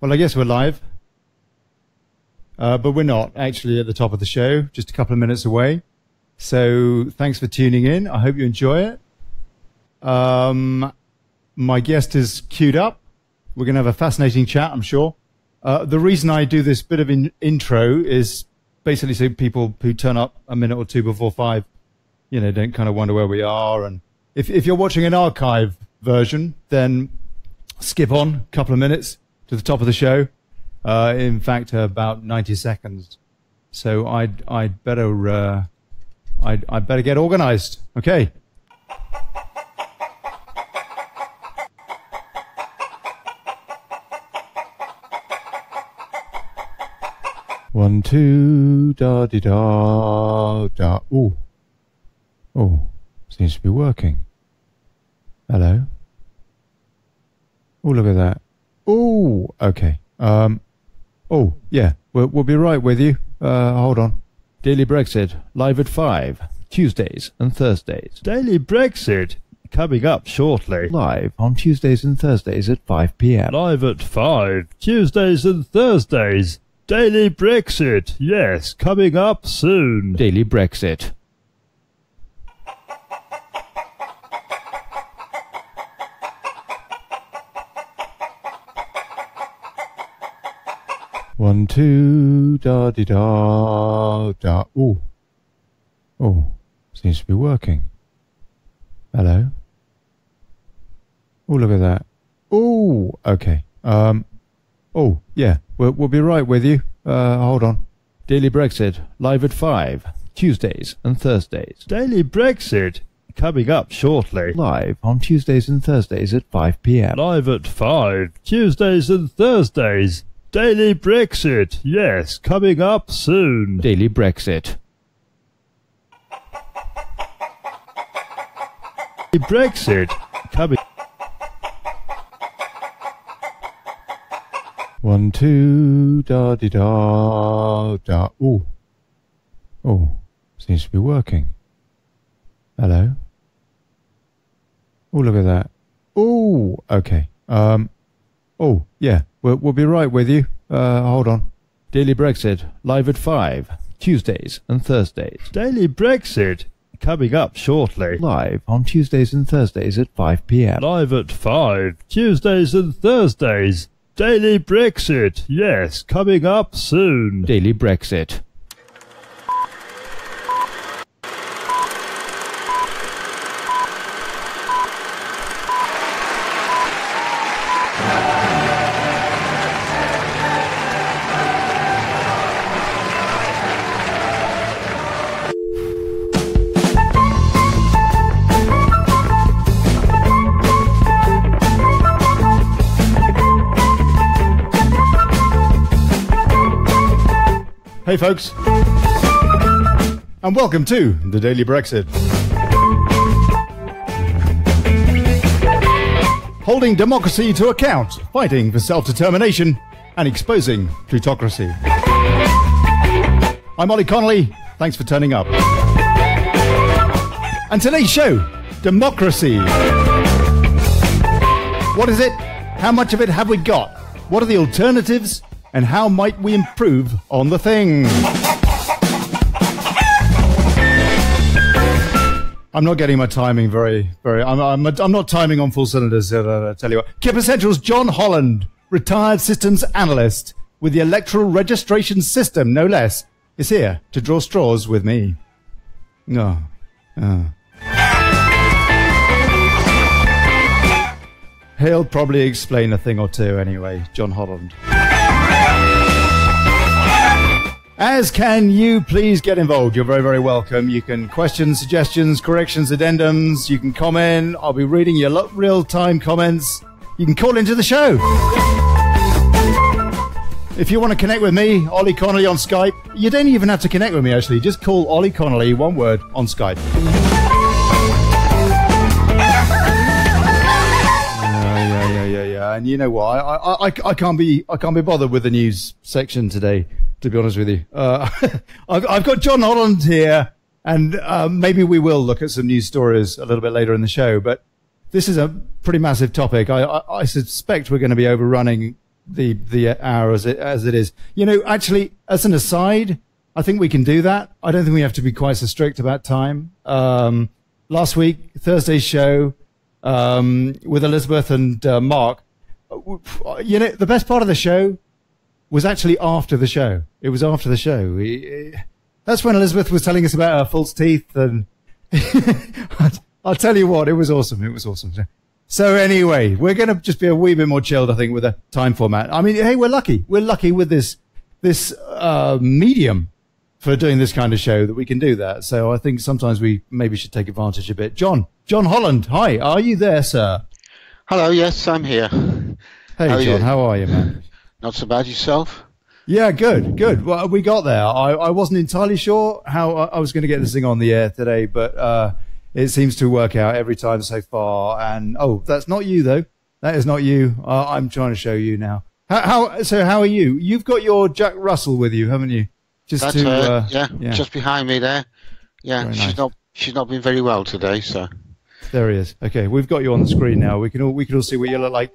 Well, I guess we're live, but we're not actually at the top of the show, just a couple of minutes away. So thanks for tuning in. I hope you enjoy it. My guest is queued up. We're going to have a fascinating chat, I'm sure. The reason I do this bit of intro is basically so people who turn up a minute or two before 5, you know, don't kind of wonder where we are. And if you're watching an archive version, then skip on a couple of minutes to the top of the show. In fact, about 90 seconds. So I'd better get organized. Okay. One, two, da di da da. Oh, seems to be working. Hello. Oh, look at that. Oh, okay. Oh, yeah. We'll be right with you. Hold on. Daily Brexit live at 5 Tuesdays and Thursdays. Daily Brexit coming up shortly. Live on Tuesdays and Thursdays at 5 p.m. Live at 5 Tuesdays and Thursdays. Daily Brexit, yes, coming up soon. Daily Brexit. One, two, da di da da. Oh, seems to be working. Hello. Oh, look at that. Oh, okay. Oh, yeah. We'll be right with you. Hold on. Daily Brexit live at 5 Tuesdays and Thursdays. Daily Brexit coming up shortly. Live on Tuesdays and Thursdays at 5 p.m. Live at 5 Tuesdays and Thursdays. Daily Brexit, yes, coming up soon. Daily Brexit. Brexit coming. One, two, da di da da. Oh, seems to be working. Hello. Oh, look at that. Oh, okay. Oh, yeah. We'll be right with you. Hold on. Daily Brexit live at 5 Tuesdays and Thursdays. Daily Brexit coming up shortly. Live on Tuesdays and Thursdays at 5 p.m. Live at 5 Tuesdays and Thursdays. Daily Brexit, yes, coming up soon. Daily Brexit. Hey folks, and welcome to the Daily Brexit. Holding democracy to account, fighting for self-determination, and exposing plutocracy. I'm Olly Connelly, thanks for turning up. And today's show, democracy. What is it? How much of it have we got? What are the alternatives? And how might we improve on the thing? I'm not getting my timing I'm not timing on full cylinders, I tell you what. Kipper Central's John Holland, retired systems analyst with the electoral registration system, no less, is here to draw straws with me. No. He'll probably explain a thing or two anyway, John Holland. As can you, please get involved. You're very, very welcome. You can questions, suggestions, corrections, addendums. You can comment. I'll be reading your real-time comments. You can call into the show. If you want to connect with me, Olly Connelly on Skype. You don't even have to connect with me, actually. Just call Olly Connelly, one word, on Skype. Yeah. And you know what? I can't be bothered with the news section today, to be honest with you. I've got John Holland here, and maybe we will look at some news stories a little bit later in the show. But this is a pretty massive topic. I suspect we're going to be overrunning the hour as it is. You know, actually, as an aside, I think we can do that. I don't think we have to be quite so strict about time. Last week, Thursday's show with Elizabeth and Mark, you know, the best part of the show was actually after the show. It was after the show. That's when Elizabeth was telling us about her false teeth, and I'll tell you what, it was awesome. It was awesome. So anyway, we're going to just be a wee bit more chilled, I think, with the time format. I mean, hey, we're lucky. We're lucky with this medium for doing this kind of show that we can do that. So I think sometimes we maybe should take advantage a bit. John Holland, hi. Are you there, sir? Hello, yes, I'm here. Hey, John, how are you, man? Not so bad, yourself? Yeah, good. Well, we got there. I wasn't entirely sure how I was going to get this thing on the air today, but it seems to work out every time so far. And that's not you though. That is not you. I'm trying to show you now. How are you? You've got your Jack Russell with you, haven't you? Just behind me there. Yeah, she's not been very well today, so. There he is. Okay, we've got you on the screen now. We can all see what you look like.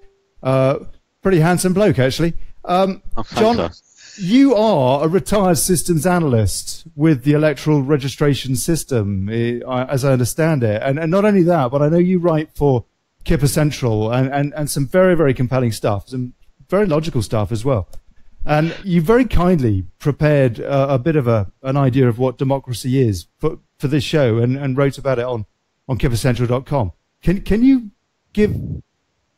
Pretty handsome bloke, actually. John, you are a retired systems analyst with the electoral registration system, as I understand it. And not only that, but I know you write for Kipper Central and some very, very compelling stuff, some very logical stuff as well. And you very kindly prepared a bit of an idea of what democracy is for this show and wrote about it on kippercentral.com. Can you give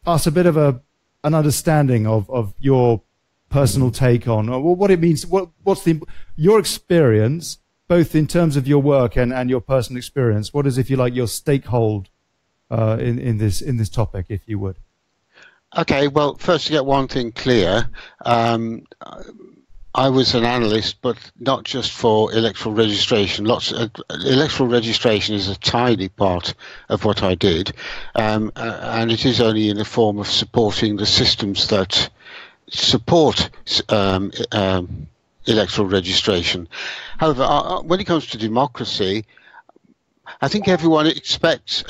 us a bit of an understanding of your personal take on what it means? What's your experience, both in terms of your work and your personal experience? What is, if you like, your stakehold in this topic, if you would? Okay, well, first to get one thing clear, I was an analyst, but not just for electoral registration. Electoral registration is a tiny part of what I did, and it is only in the form of supporting the systems that support electoral registration. However, when it comes to democracy, I think everyone expects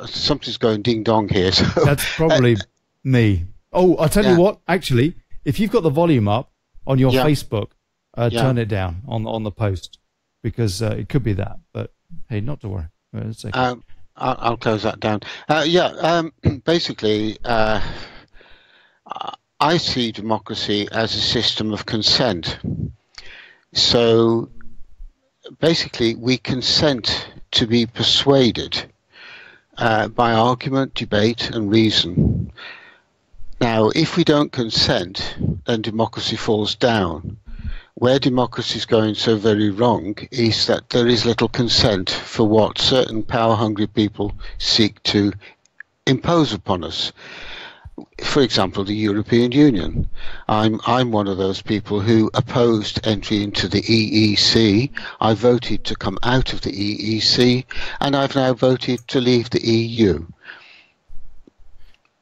something's going ding dong here. So, that's probably me. Oh, I'll tell you what. Actually, if you've got the volume up on your Facebook, turn it down on the post, because it could be that. But hey, not to worry. I'll close that down. Basically, I see democracy as a system of consent. So basically, we consent to be persuaded by argument, debate, and reason. Now, if we don't consent, then democracy falls down. Where democracy is going so very wrong is that there is little consent for what certain power-hungry people seek to impose upon us. For example, the European Union. I'm one of those people who opposed entry into the EEC. I voted to come out of the EEC, and I've now voted to leave the EU.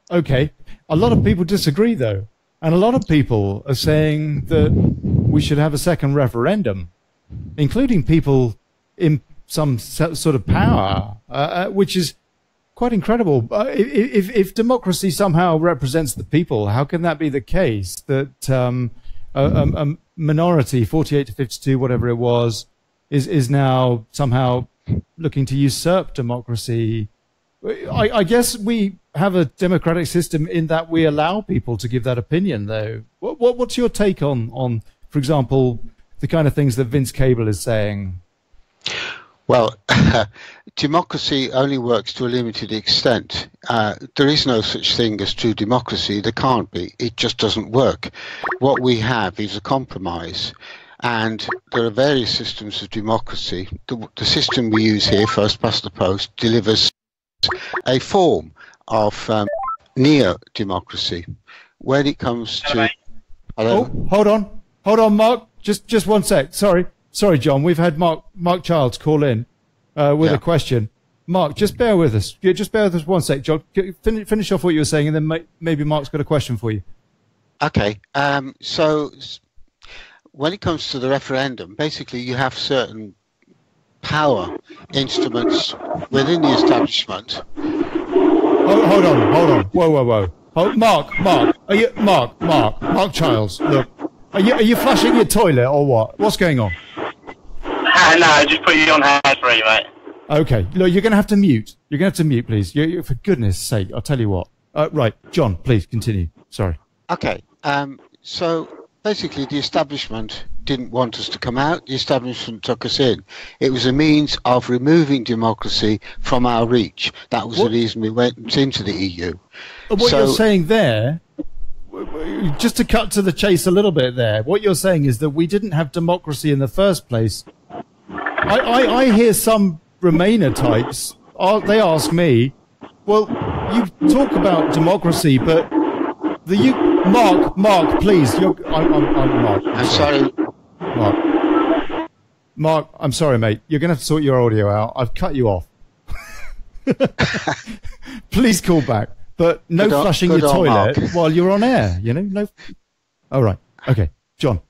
Okay. A lot of people disagree, though. And a lot of people are saying that we should have a second referendum, including people in some sort of power, which is quite incredible. If democracy somehow represents the people, how can that be the case that a minority, 48 to 52, whatever it was, is now somehow looking to usurp democracy? I guess we have a democratic system in that we allow people to give that opinion, though. What's your take on, for example, the kind of things that Vince Cable is saying? Well, democracy only works to a limited extent. There is no such thing as true democracy. There can't be. It just doesn't work. What we have is a compromise. And there are various systems of democracy. The system we use here, first past the post, delivers a form of neo-democracy. When it comes to... Hello? Oh, hold on, Mark. Just one sec. Sorry, John. We've had Mark Childs call in with a question. Mark, just bear with us. Just bear with us one sec, John. Finish off what you were saying, and then maybe Mark's got a question for you. Okay. So when it comes to the referendum, basically you have certain power instruments within the establishment. Hold on. Whoa. Mark, Are you Mark Childs? Look, are you flushing your toilet or what? What's going on? No, just put you on hands-free, mate. Okay, look, you're going to have to mute. You're going to have to mute, please. For goodness' sake, I'll tell you what. Right, John, please continue. Sorry. Okay. So basically, the establishment didn't want us to come out. The establishment took us in. It was a means of removing democracy from our reach. That was the reason we went into the EU. What you're saying there, just to cut to the chase a little bit there, what you're saying is that we didn't have democracy in the first place. I hear some Remainer types, they ask me, well, you talk about democracy, but Mark, please, I'm Mark. I'm sorry. Mark, I'm sorry, mate. You're going to have to sort your audio out. I've cut you off. Please call back. But no flushing your toilet while you're on air, you know? No. All right. Okay. John.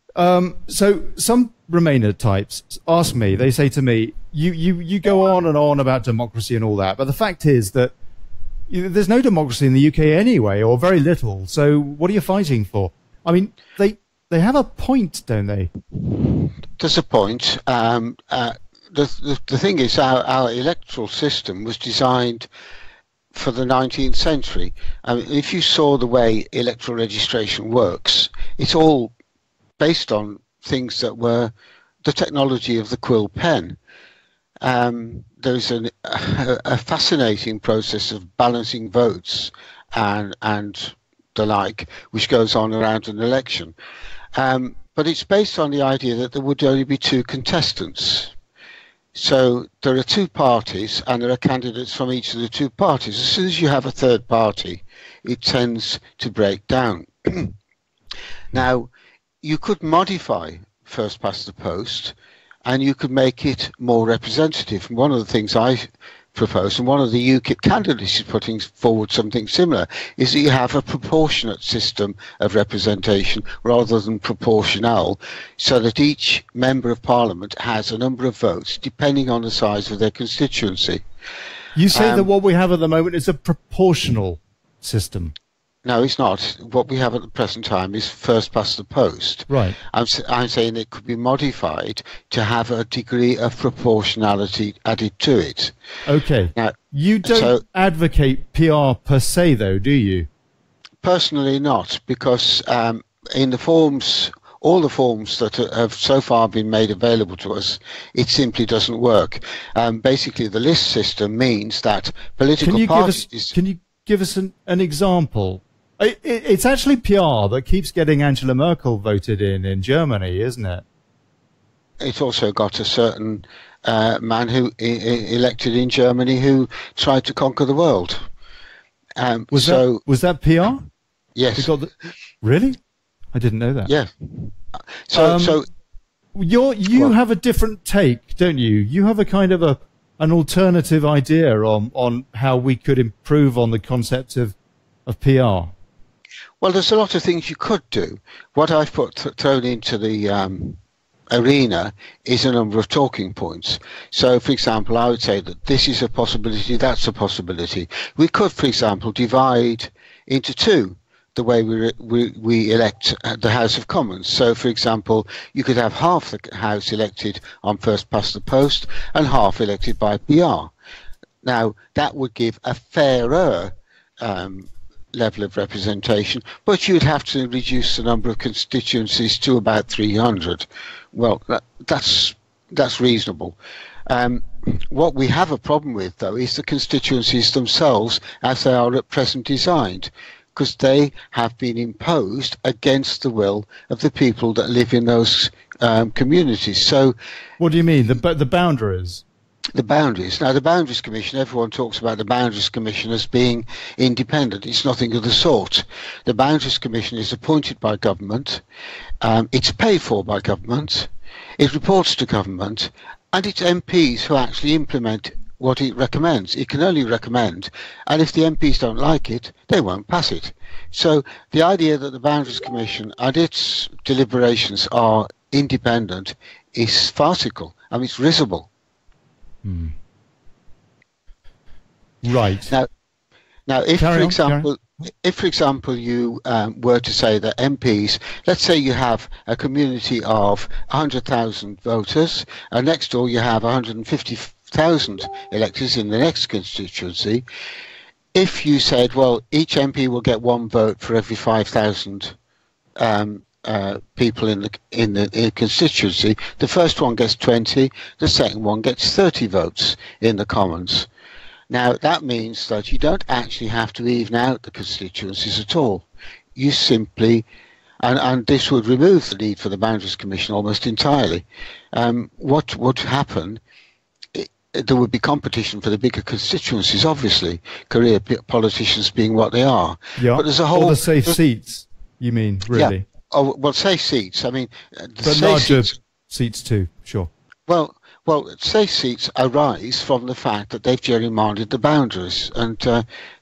So some Remainer types ask me, they say to me, you go on and on about democracy and all that, but the fact is that there's no democracy in the UK anyway, or very little. So what are you fighting for? I mean, they have a point, don't they? There's a point. The thing is, our electoral system was designed for the 19th century. I mean, if you saw the way electoral registration works, it's all based on things that were the technology of the quill pen. There's a fascinating process of balancing votes and the like, which goes on around an election. But it's based on the idea that there would only be two contestants. So there are two parties, and there are candidates from each of the two parties. As soon as you have a third party, it tends to break down. Now, you could modify first past the post, and you could make it more representative. And one of the things I propose, and one of the UKIP candidates is putting forward something similar, is that you have a proportionate system of representation rather than proportional, so that each member of parliament has a number of votes depending on the size of their constituency. You say that what we have at the moment is a proportional system. No, it's not. What we have at the present time is first past the post. Right. I'm saying it could be modified to have a degree of proportionality added to it. Okay. Now, you don't advocate PR per se, though, do you? Personally, not, because in the forms, all the forms that have so far been made available to us, it simply doesn't work. Basically, the list system means that political parties... Can you give us an example? It's actually PR that keeps getting Angela Merkel voted in Germany, isn't it? It also got a certain man who elected in Germany who tried to conquer the world. Was that PR? Yes. Really? I didn't know that. Yeah. So you have a different take, don't you? You have a kind of an alternative idea on how we could improve on the concept of PR. Well, there's a lot of things you could do. What I've thrown into the arena is a number of talking points. So, for example, I would say that this is a possibility, that's a possibility. We could, for example, divide into two the way we elect the House of Commons. So, for example, you could have half the House elected on first past the post and half elected by PR. Now, that would give a fairer level of representation, but you'd have to reduce the number of constituencies to about 300. Well, that's reasonable. What we have a problem with, though, is the constituencies themselves as they are at present designed, because they have been imposed against the will of the people that live in those communities. So, what do you mean, the boundaries? The boundaries. Now, the Boundaries Commission, everyone talks about the Boundaries Commission as being independent. It's nothing of the sort. The Boundaries Commission is appointed by government. It's paid for by government. It reports to government. And it's MPs who actually implement what it recommends. It can only recommend. And if the MPs don't like it, they won't pass it. So the idea that the Boundaries Commission and its deliberations are independent is farcical. I mean, it's risible. Right. Now, if, for example, if, for example, you were to say that MPs, let's say you have a community of 100,000 voters, and next door you have 150,000 electors in the next constituency. If you said, well, each MP will get one vote for every 5,000 people in the constituency, the first one gets 20, the second one gets 30 votes in the Commons. Now, that means that you don't actually have to even out the constituencies at all. You simply, and this would remove the need for the Boundaries Commission almost entirely. What would happen, there would be competition for the bigger constituencies, obviously, career politicians being what they are. Yeah, but there's a whole... all the safe seats, you mean, really? Yeah. Oh, well, safe seats. I mean... But larger seats too, sure. Well, safe seats arise from the fact that they've gerrymandered the boundaries, and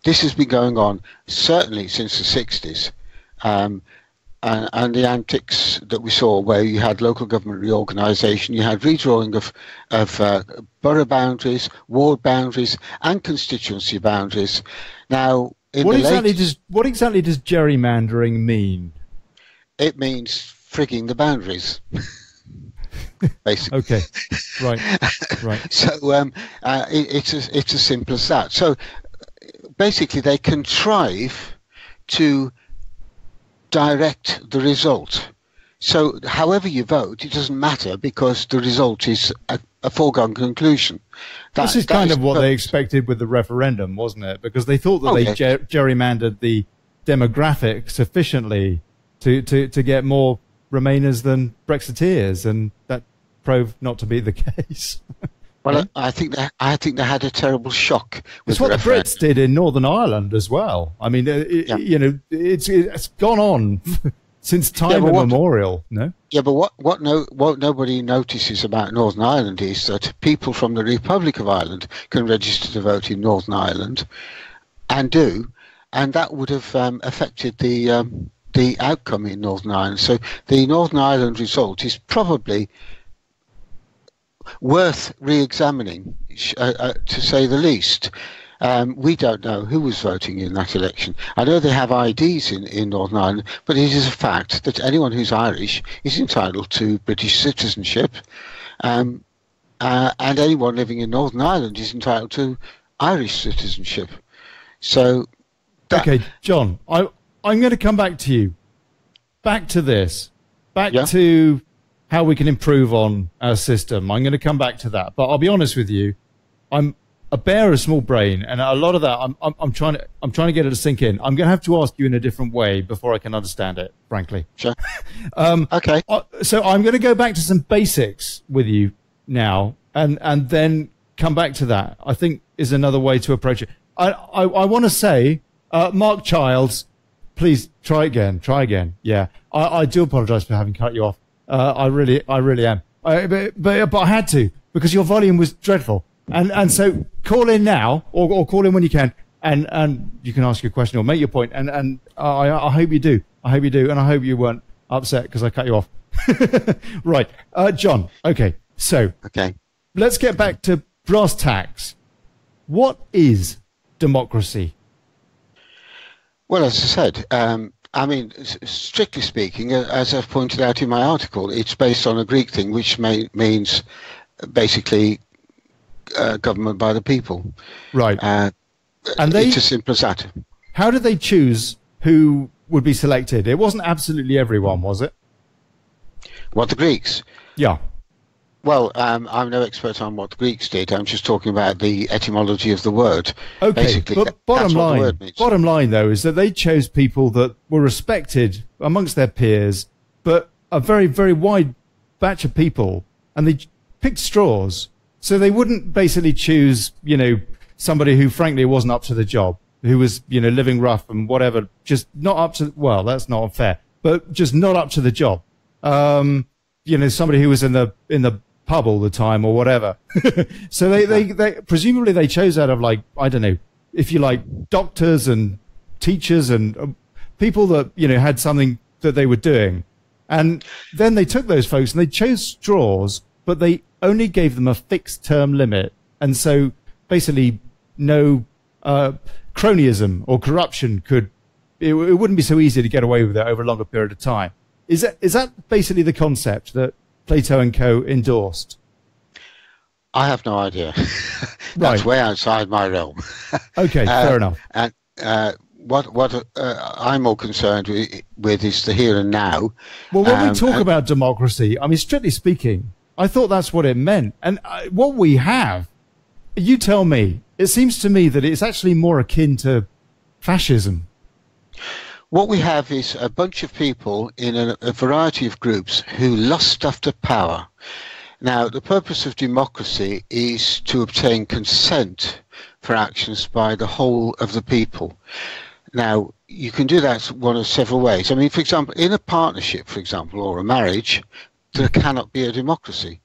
this has been going on certainly since the 60s. And the antics that we saw, where you had local government reorganisation, you had redrawing of borough boundaries, ward boundaries, and constituency boundaries. Now, what exactly does gerrymandering mean? It means frigging the boundaries. Basically. Okay, right. So it's as simple as that. So basically, they contrive to direct the result. So however you vote, it doesn't matter because the result is a foregone conclusion. This is kind of what they expected with the referendum, wasn't it? Because they thought that gerrymandered the demographic sufficiently to get more Remainers than Brexiteers, and that proved not to be the case. Well, I think they had a terrible shock. It's what the Brits did in Northern Ireland as well. I mean, you know, it's gone on since time immemorial. No. Yeah, but what nobody notices about Northern Ireland is that people from the Republic of Ireland can register to vote in Northern Ireland, and do, and that would have affected the outcome in Northern Ireland. So the Northern Ireland result is probably worth re-examining, to say the least. We don't know who was voting in that election. I know they have IDs in Northern Ireland, but it is a fact that anyone who's Irish is entitled to British citizenship, and anyone living in Northern Ireland is entitled to Irish citizenship. So, okay, John, I'm going to come back to you. Back to this. Back to how we can improve on our system. I'm going to come back to that. But I'll be honest with you. I'm a bear of small brain, and a lot of that I'm trying to get it to sink in. I'm going to have to ask you in a different way before I can understand it, frankly. Sure. Okay. So I'm going to go back to some basics with you now, and then come back to that. I think is another way to approach it. I want to say, Mark Childs, please try again. Yeah, I do apologise for having cut you off. I really am. But I had to, because your volume was dreadful. And so call in now, or call in when you can, and you can ask your question or make your point. And I hope you do. I hope you do, and I hope you weren't upset because I cut you off. Right, John. Okay, so let's get back to brass tacks. What is democracy? Well, as I said, I mean, strictly speaking, as I've pointed out in my article, it's based on a Greek thing, which means basically government by the people. Right. And it's as simple as that. How did they choose who would be selected? It wasn't absolutely everyone, was it? What, the Greeks? Yeah. Well, I'm no expert on what the Greeks did. I'm just talking about the etymology of the word. Okay, basically, but bottom line, though, is that they chose people that were respected amongst their peers, but a very, very wide batch of people, and they picked straws. So they wouldn't basically choose, you know, somebody who, frankly, wasn't up to the job, who was, you know, living rough and whatever, just not up to, well, that's not fair, but just not up to the job. You know, somebody who was in the pub all the time or whatever. So they presumably they chose out of, like, I don't know, if you like, doctors and teachers and people that, you know, had something that they were doing. And then they took those folks and they chose straws, but they only gave them a fixed term limit. And so basically no cronyism or corruption could it wouldn't be so easy to get away with it over a longer period of time. Is that basically the concept that Plato and Co. endorsed? I have no idea. That's Right. way outside my realm. Okay, fair enough. And what I'm more concerned with is the here and now. Well, when we talk about democracy, I mean, strictly speaking, I thought that's what it meant. And what we have, you tell me, it seems to me that it's actually more akin to fascism. What we have is a bunch of people in a variety of groups who lust after power. Now, the purpose of democracy is to obtain consent for actions by the whole of the people. Now, you can do that one of several ways. I mean, for example, in a partnership, for example, or a marriage, there cannot be a democracy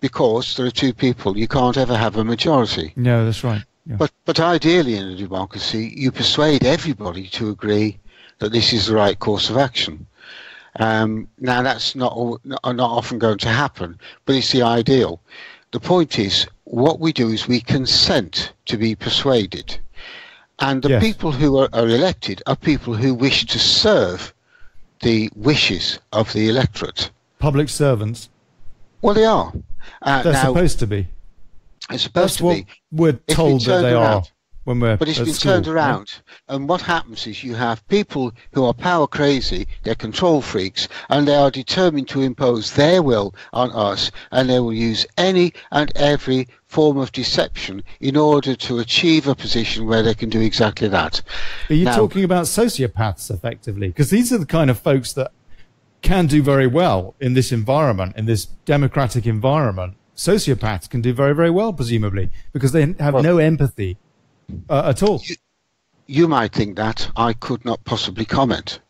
because there are two people. You can't ever have a majority. No, that's right. Yeah. But ideally in a democracy, you persuade everybody to agree that this is the right course of action. Now, that's not often going to happen, but it's the ideal. The point is, what we do is we consent to be persuaded. And the Yes. people who are elected are people who wish to serve the wishes of the electorate. Public servants. Well, they are. They're Now, supposed to be. it's supposed That's to what be. we're It's been told that turned they around. are when we're But it's at been school. turned around. And what happens is you have people who are power crazy, they're control freaks, and they are determined to impose their will on us, and they will use any and every form of deception in order to achieve a position where they can do exactly that. Are you Now- talking about sociopaths effectively? Because these are the kind of folks that can do very well in this environment, in this democratic environment. Sociopaths can do very, very well, presumably, because they have no empathy at all. You might think that. I could not possibly comment.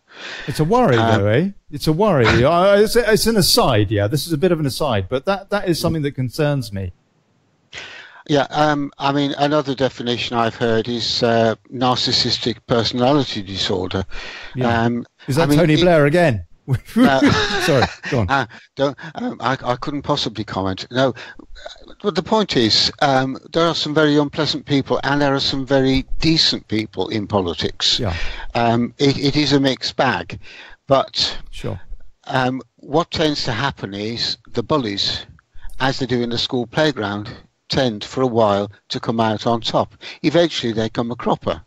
It's a worry, though, eh? It's a worry. It's an aside, yeah. This is a bit of an aside, but that is something that concerns me. Yeah, I mean, another definition I've heard is narcissistic personality disorder. Yeah. Is that I mean, Tony Blair again? Sorry, go on. I couldn't possibly comment. No, but the point is, there are some very unpleasant people, and there are some very decent people in politics. Yeah. It is a mixed bag, but Sure. what tends to happen is the bullies, as they do in the school playground, tend for a while to come out on top. Eventually, they come a cropper,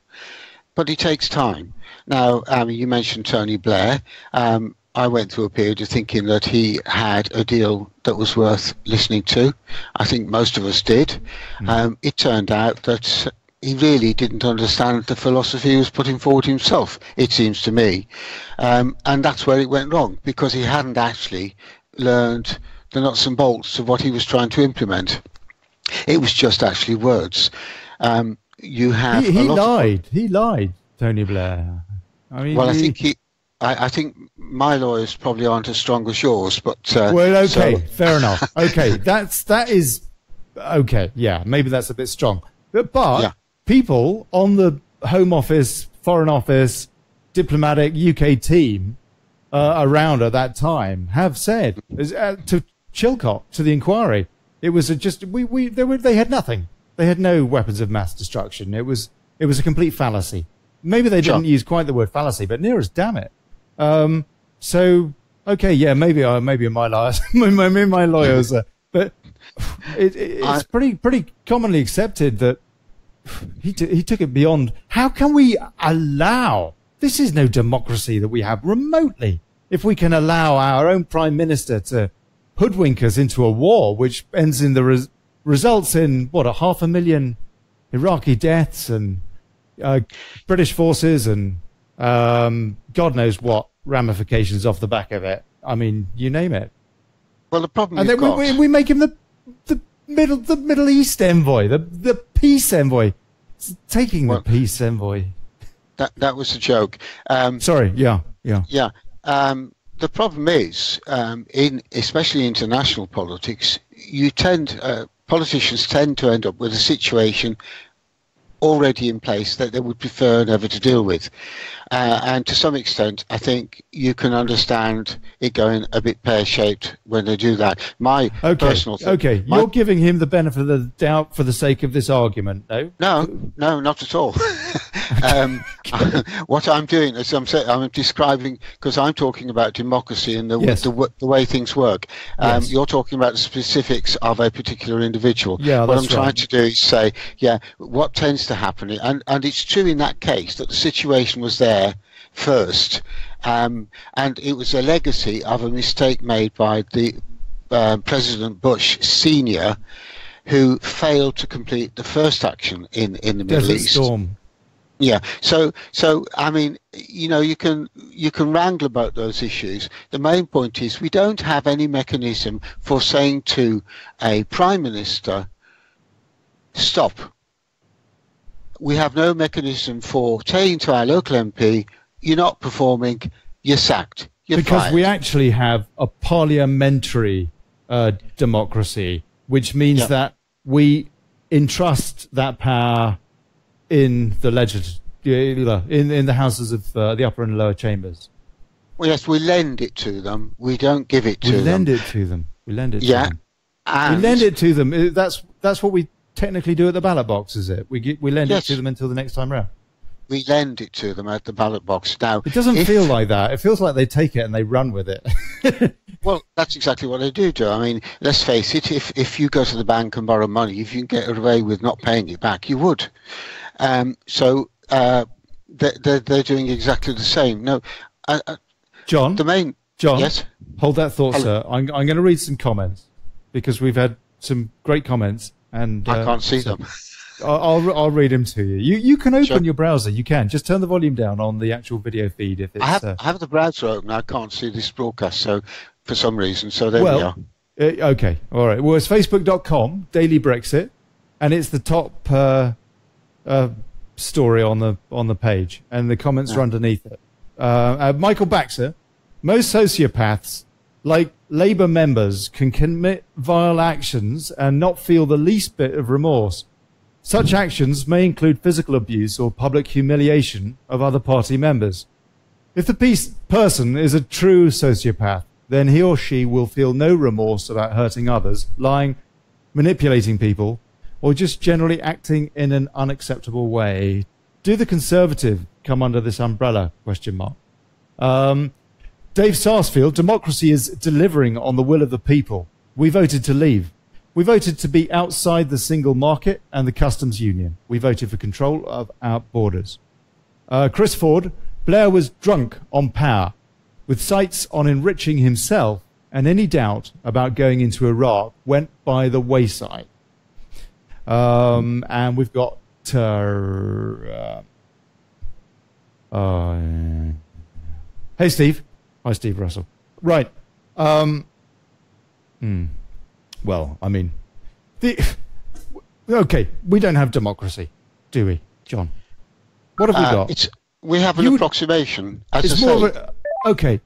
but it takes time. Now, you mentioned Tony Blair. I went through a period of thinking that he had a deal that was worth listening to. I think most of us did. It turned out that he really didn't understand the philosophy he was putting forward himself, it seems to me. And that's where it went wrong, because he hadn't actually learned the nuts and bolts of what he was trying to implement. It was just actually words. You have He a lot lied. He lied, Tony Blair. I mean, Well, I think my lawyers probably aren't as strong as yours, but well, okay, so- fair enough. Okay, that is okay. Yeah, maybe that's a bit strong, but Yeah. people on the Home Office, Foreign Office, diplomatic UK team around at that time have said to Chilcot, to the inquiry, it was they had nothing. They had no weapons of mass destruction. It was a complete fallacy. Maybe they didn't use quite the word fallacy, but near as damn it. So okay, yeah, maybe my lawyers, my lawyers, but it's pretty commonly accepted that he took it beyond. How can we allow? This is no democracy that we have remotely. If we can allow our own prime minister to hoodwink us into a war, which ends in the results in what, 500,000 Iraqi deaths and British forces and God knows what ramifications off the back of it. I mean, you name it. Well, the problem And you've then got, we make him the Middle East envoy, the peace envoy. It's taking the peace envoy. that was a joke. Sorry, yeah. Yeah. The problem is, especially international politics, politicians tend to end up with a situation already in place that they would prefer never to deal with. And to some extent, I think you can understand it going a bit pear-shaped when they do that. My personal thing... Okay, you're giving him the benefit of the doubt for the sake of this argument, no? No, not at all. What I'm doing is I'm describing, because I'm talking about democracy and the way things work. You're talking about the specifics of a particular individual. Yeah, what I'm trying to do is say, what tends to happen, and it's true in that case that the situation was there first, and it was a legacy of a mistake made by the President Bush Senior, who failed to complete the first action in the Middle East. Storm. Yeah, so I mean, you can wrangle about those issues. The main point is we don't have any mechanism for saying to a prime minister, stop. We have no mechanism for saying to our local MP, you're not performing, you're sacked, you're fired. We actually have a parliamentary democracy, which means that we entrust that power in the in the houses of the upper and lower chambers. Well, yes, we lend it to them. We don't give it to them. We lend it to them. We lend it to them. And we lend it to them. That's what we technically do at the ballot box, is it? We lend it to them until the next time round. We lend it to them at the ballot box. Now, it doesn't feel like that. It feels like they take it and they run with it. Well, that's exactly what they do. I mean, let's face it. If you go to the bank and borrow money, if you can get away with not paying it back, you would. So they're doing exactly the same. No, John. John. Yes. Hold that thought, sir. I'm going to read some comments because we've had some great comments, and I can't see them. I'll read them to you. You can open your browser. You can just turn the volume down on the actual video feed. If it's, I have the browser open. I can't see this broadcast. So for some reason, so there we are. Okay, all right. Well, it's facebook.com Daily Brexit, and it's the top story on the page, and the comments are underneath it. Michael Baxter: most sociopaths, like Labour members, can commit vile actions and not feel the least bit of remorse. Such actions may include physical abuse or public humiliation of other party members. If the person is a true sociopath, then he or she will feel no remorse about hurting others, lying, manipulating people, or just generally acting in an unacceptable way. Do the Conservative come under this umbrella? ? Dave Sarsfield: democracy is delivering on the will of the people. We voted to leave. We voted to be outside the single market and the customs union. We voted for control of our borders. Chris Ford: Blair was drunk on power, with sights on enriching himself, and any doubt about going into Iraq went by the wayside. And we've got hey, Steve. Hi, Steve Russell. Right. Well, I mean, okay, we don't have democracy, do we, John? What have we got? We have an approximation. Okay.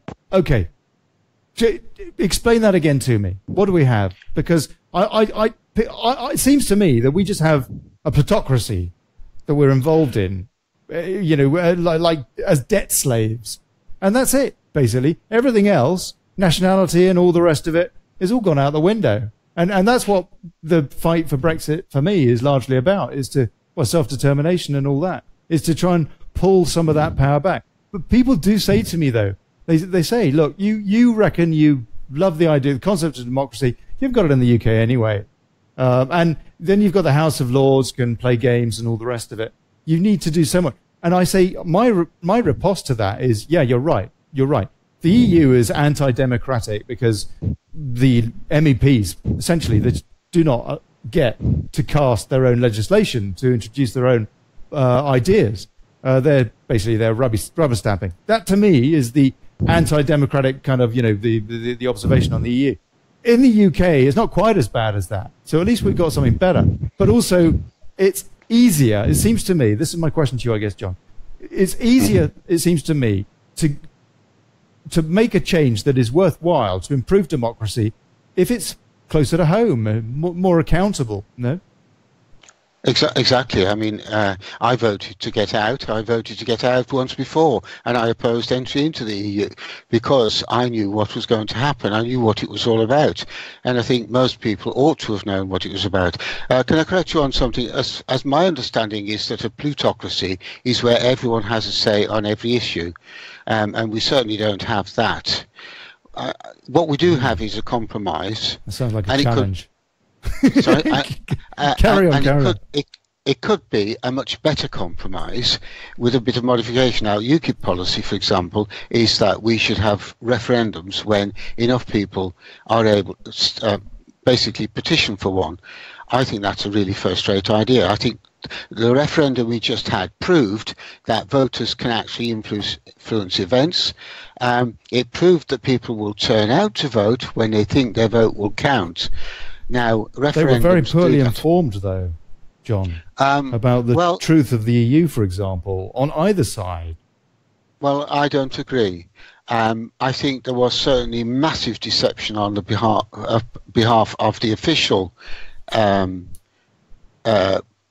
Explain that again to me. What do we have? Because it seems to me that we just have a plutocracy that we're involved in, like as debt slaves, and that's it. Basically, everything else, nationality and all the rest of it, is all gone out the window. And that's what the fight for Brexit, for me, is largely about, is self-determination and all that, is to try and pull some of that power back. But people do say to me, though, they say, look, you reckon you love the idea, the concept of democracy, you've got it in the UK anyway. And then you've got the House of Lords, can play games and all the rest of it. You need to do so much. And I say, my riposte to that is, yeah, you're right. The EU is anti-democratic because the MEPs, essentially, they do not get to cast their own legislation, to introduce their own ideas. They're rubber stamping. That, to me, is the anti-democratic kind of, the observation on the EU. In the UK, it's not quite as bad as that. So at least we've got something better. But also, it's easier, it seems to me, this is my question to you, I guess, John. It's easier, it seems to me, to make a change that is worthwhile, to improve democracy, if it's closer to home, more accountable, no? Exactly. I mean, I voted to get out. I voted to get out once before, and I opposed entry into the EU because I knew what was going to happen. I knew what it was all about, and I think most people ought to have known what it was about. Can I correct you on something? As my understanding is that a plutocracy is where everyone has a say on every issue, and we certainly don't have that. What we do have is a compromise. That sounds like a and challenge. Sorry, Carry on. it could be a much better compromise with a bit of modification. Now, UKIP policy, for example, is that we should have referendums when enough people are able to basically petition for one. I think that's a really first-rate idea. I think the referendum we just had proved that voters can actually influence events. It proved that people will turn out to vote when they think their vote will count. Now, they were very poorly informed, though, John, about the truth of the EU, for example, on either side. Well, I don't agree. I think there was certainly massive deception on the behalf of the official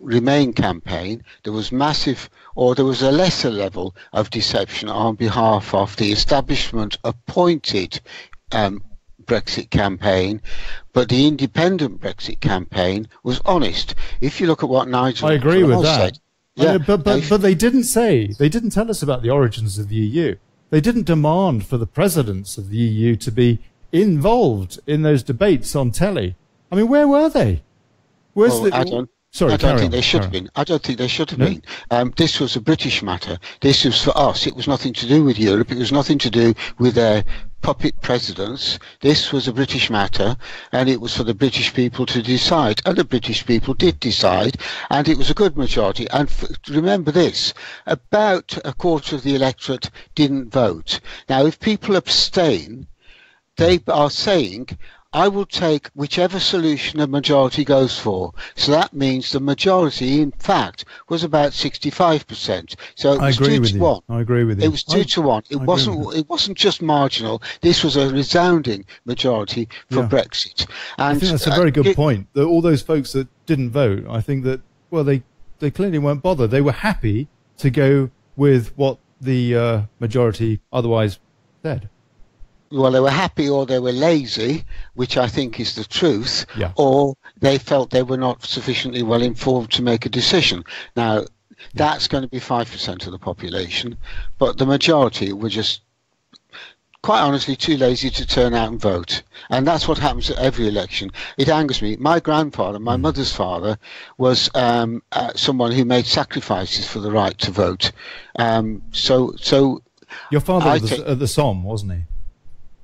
Remain campaign. There was massive, or there was a lesser level of deception on behalf of the establishment appointed Brexit campaign, but the independent Brexit campaign was honest. If you look at what Nigel, I agree with that. Said, but they didn't tell us about the origins of the EU. They didn't demand for the presidents of the EU to be involved in those debates on telly. I mean, where were they? I don't think they should have been. I don't think they should have been. This was a British matter. This was for us. It was nothing to do with Europe. It was nothing to do with their puppet presidents. This was a British matter, and it was for the British people to decide. And the British people did decide, and it was a good majority. And remember this, about a quarter of the electorate didn't vote. Now, if people abstain, they are saying, I will take whichever solution a majority goes for. So that means the majority, in fact, was about 65%. So it was 2 to 1. I agree with you. It was 2 to 1. It wasn't just marginal. This was a resounding majority for Brexit. And I think that's a very good point. All those folks that didn't vote, I think that, well, they clearly weren't bothered. They were happy to go with what the majority otherwise said. Well, they were happy, or they were lazy, which I think is the truth, or they felt they were not sufficiently well informed to make a decision. Now, that's going to be 5% of the population, but the majority were just, quite honestly, too lazy to turn out and vote. And that's what happens at every election. It angers me. My grandfather, my mother's father, was someone who made sacrifices for the right to vote. So your father was at the Somme, wasn't he?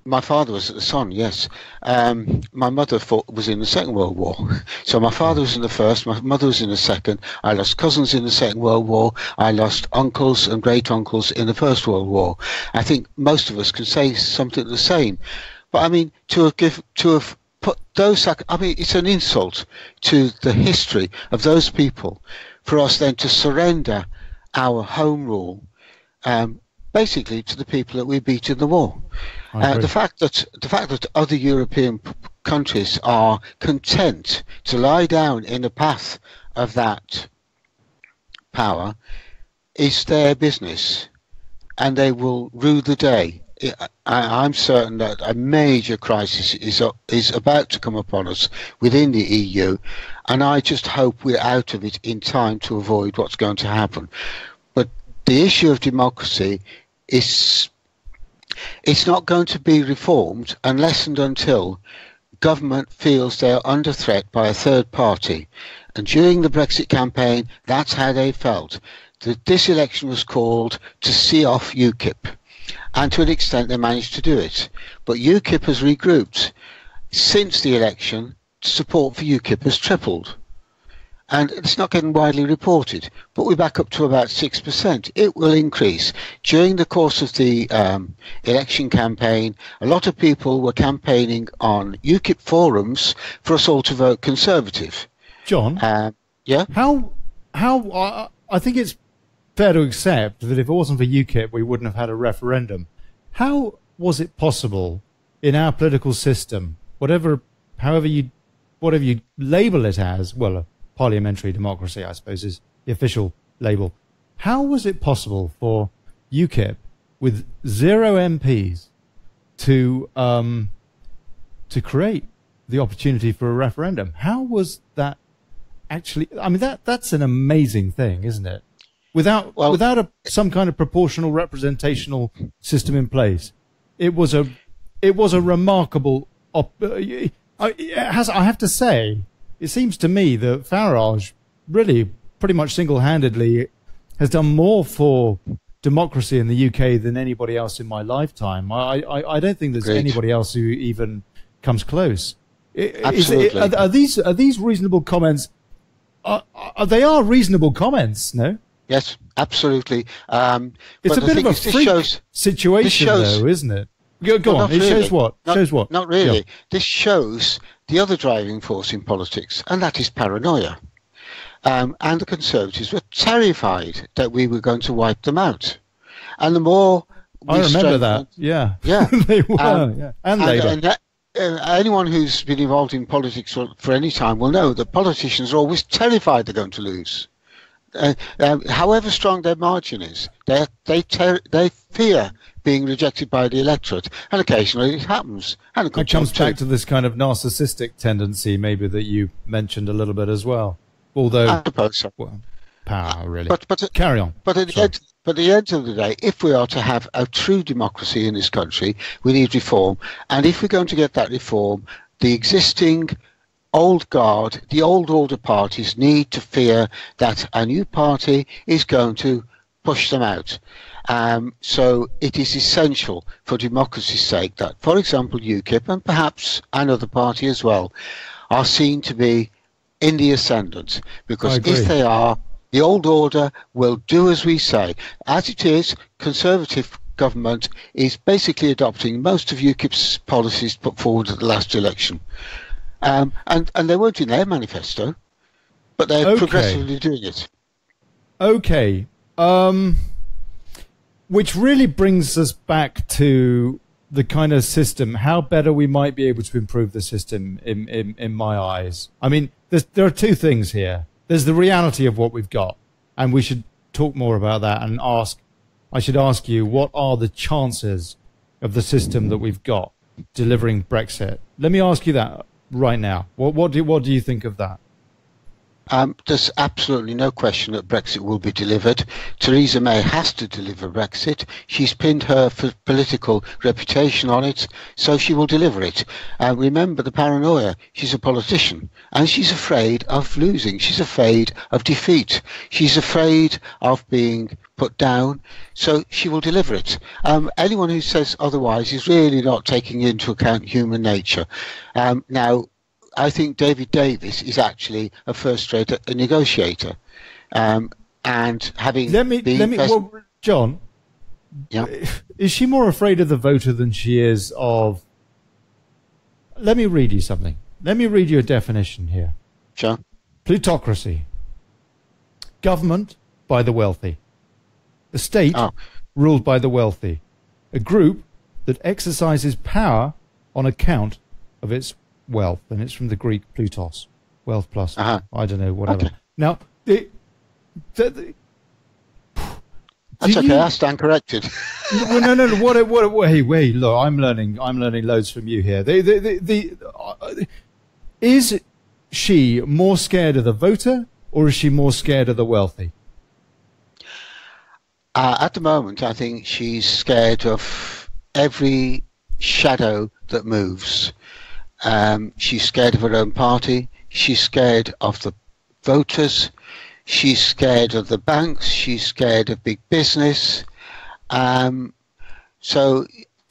My father was at the Somme, yes. My mother was in the Second World War. So my father was in the first, my mother was in the second. I lost cousins in the Second World War. I lost uncles and great-uncles in the First World War. I think most of us can say something the same. But I mean, to have put those, I mean, it's an insult to the history of those people for us then to surrender our home rule, basically to the people that we beat in the war. The fact that other European countries are content to lie down in the path of that power is their business, and they will rue the day. I'm certain that a major crisis is about to come upon us within the EU, and I just hope we're out of it in time to avoid what's going to happen. But the issue of democracy is, it's not going to be reformed unless and until government feels they are under threat by a third party. And during the Brexit campaign, that's how they felt. That this election was called to see off UKIP. And to an extent they managed to do it. But UKIP has regrouped. Since the election, support for UKIP has tripled. And it's not getting widely reported, but we're back up to about 6%. It will increase. During the course of the election campaign, a lot of people were campaigning on UKIP forums for us all to vote Conservative. John? Yeah? How I think it's fair to accept that if it wasn't for UKIP, we wouldn't have had a referendum. How was it possible in our political system, whatever you label it as, well, parliamentary democracy, I suppose, is the official label. How was it possible for UKIP, with 0 MPs, to create the opportunity for a referendum? How was that actually? I mean, that's an amazing thing, isn't it? Without some kind of proportional representational system in place, it was a remarkable. I have to say, it seems to me that Farage really pretty much single-handedly has done more for democracy in the UK than anybody else in my lifetime. I don't think there's anybody else who even comes close. Absolutely. Are these reasonable comments? They are reasonable comments, no? Yes, absolutely. It's a bit of a freak situation, though, isn't it? Go on. It really. Shows what? Shows what? Not really. Yeah. This shows the other driving force in politics, and that is paranoia. And the Conservatives were terrified that we were going to wipe them out. And the more I remember that. Yeah. Yeah. They were. Yeah. And Labour. Anyone who's been involved in politics for any time will know that politicians are always terrified they're going to lose. However strong their margin is, they fear being rejected by the electorate, and occasionally it happens. And it comes back to this kind of narcissistic tendency, maybe, that you mentioned a little bit as well. Although, I suppose so. Well, power, really. But carry on. But at the end of the day, if we are to have a true democracy in this country, we need reform. And if we're going to get that reform, the existing old guard, the old order parties need to fear that a new party is going to push them out. So it is essential for democracy's sake that, for example, UKIP and perhaps another party as well are seen to be in the ascendant, because if they are, the old order will do as we say. As it is, Conservative government is basically adopting most of UKIP's policies put forward at the last election. And they weren't in their manifesto, but they're progressively doing it. Okay. Which really brings us back to the kind of system, how better we might be able to improve the system in my eyes. I mean, there are two things here. There's the reality of what we've got, and we should talk more about that and I should ask you, what are the chances of the system that we've got delivering Brexit? Let me ask you that right now. What do you think of that? There's absolutely no question that Brexit will be delivered. Theresa May has to deliver Brexit. She's pinned her political reputation on it, so she will deliver it. Remember the paranoia. She's a politician, and she's afraid of losing. She's afraid of defeat. She's afraid of being put down, so she will deliver it. Anyone who says otherwise is really not taking into account human nature. Now, I think David Davis is actually a first-rate negotiator, and having well, John, yeah, is she more afraid of the voter than she is of? Let me read you something. Let me read you a definition here. Sure. Plutocracy: government by the wealthy, a state ruled by the wealthy, a group that exercises power on account of its wealth, and it's from the Greek plutos, wealth plus I don't know, whatever. Okay. Now, that's okay. I stand corrected. No. Wait. Look, I'm learning loads from you here. Is she more scared of the voter, or is she more scared of the wealthy? At the moment, I think she's scared of every shadow that moves. She's scared of her own party. She's scared of the voters. She's scared of the banks. She's scared of big business. So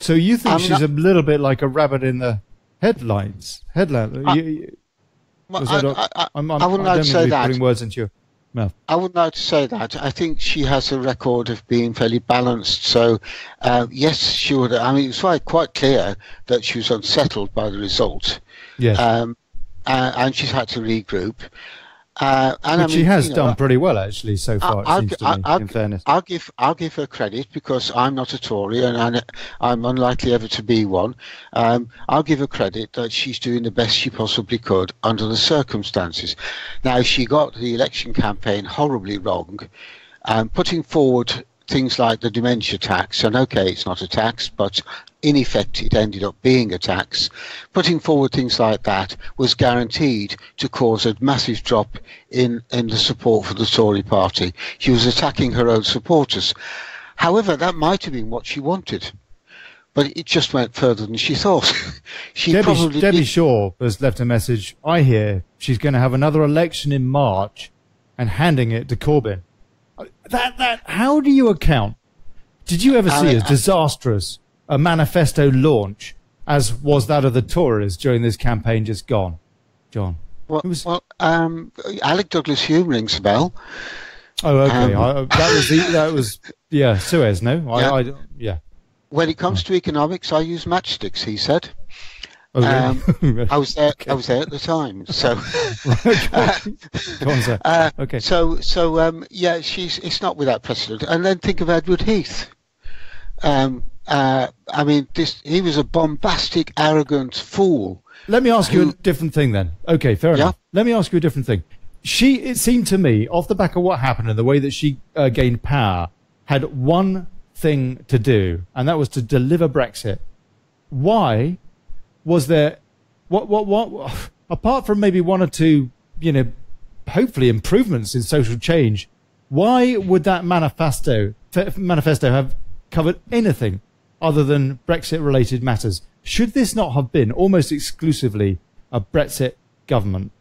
you think she's a little bit like a rabbit in the headlights? I wouldn't like to say that. Putting words into your mouth. I wouldn't like to say that. I think she has a record of being fairly balanced. So, yes, she would. I mean, it's quite clear that she was unsettled by the result. Yes. And she's had to regroup. Which she has done pretty well, actually, so far, it seems to me, in fairness. I'll give her credit, because I'm not a Tory and I'm unlikely ever to be one. I'll give her credit that she's doing the best she possibly could under the circumstances. Now, she got the election campaign horribly wrong, putting forward things like the dementia tax, and okay, it's not a tax, but in effect it ended up being a tax. Putting forward things like that was guaranteed to cause a massive drop in the support for the Tory party. She was attacking her own supporters. However, that might have been what she wanted, but it just went further than she thought. Debbie Shaw has left a message. I hear she's going to have another election in March and handing it to Corbyn. How do you account? Did you ever see as disastrous a manifesto launch as was that of the Tories during this campaign just gone, John? Alec Douglas Hume rings a bell. Oh, okay. That was Suez. No, yeah. When it comes to economics, I use matchsticks, he said. Oh, really? I was there. Okay. I was there at the time. So, Go on, sir. Okay. Yeah, it's not without precedent. And then think of Edward Heath. I mean, he was a bombastic, arrogant fool. Let me ask you a different thing then. Okay, fair enough. Let me ask you a different thing. It seemed to me, off the back of what happened and the way that she gained power, had one thing to do, and that was to deliver Brexit. Why was there, what, apart from maybe one or two, hopefully improvements in social change, why would that manifesto have covered anything other than Brexit-related matters? Should this not have been almost exclusively a Brexit government?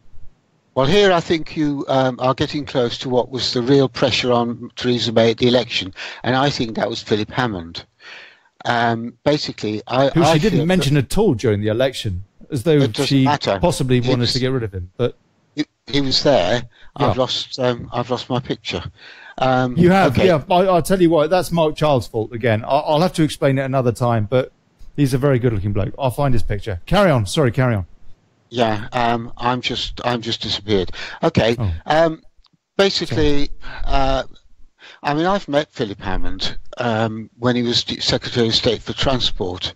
Well, here I think you are getting close to what was the real pressure on Theresa May at the election, and I think that was Philip Hammond. Basically, who she didn't mention at all during the election, as though she possibly wanted to get rid of him. But he was there. Yeah. I've lost my picture. You have, okay. Yeah. I'll tell you what. That's Mark Child's fault again. I'll have to explain it another time. But he's a very good-looking bloke. I'll find his picture. Carry on. Sorry, carry on. Yeah. I'm just disappeared. Okay. Basically, I mean, I've met Philip Hammond when he was Secretary of State for Transport,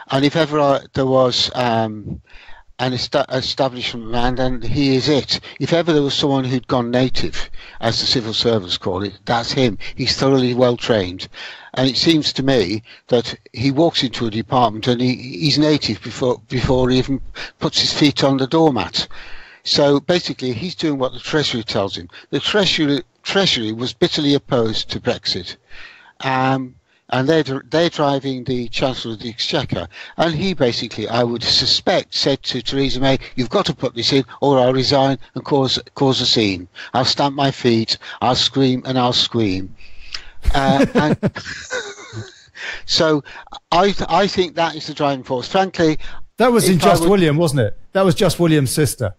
and if ever there was an establishment man, then he is it. If ever there was someone who'd gone native, as the civil servants call it, that's him. He's thoroughly well trained, and it seems to me that he walks into a department and he's native before he even puts his feet on the doormat. So basically, he's doing what the Treasury tells him. The Treasury was bitterly opposed to Brexit, and they're driving the Chancellor of the Exchequer. And he basically, I would suspect, said to Theresa May, "You've got to put this in, or I'll resign and cause a scene. I'll stamp my feet, I'll scream and I'll scream." And so I think that is the driving force. Frankly, that was in Just William, wasn't it? That was Just William's sister.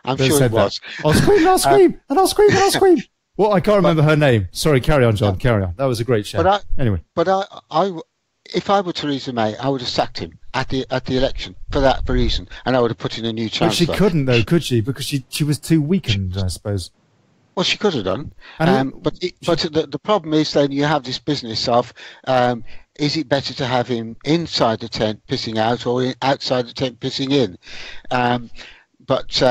I'm sure it was. I'll scream, and I'll scream, and I'll scream, and I'll scream. Well, I can't remember her name. Sorry, carry on, John. Carry on. That was a great show. Anyway. But if I were Theresa May, I would have sacked him at the election for that reason, and I would have put in a new chancellor. But she couldn't, though, could she? Because she was too weakened, I suppose. Well, she could have done. But the problem is then you have this business of, is it better to have him inside the tent pissing out or outside the tent pissing in? But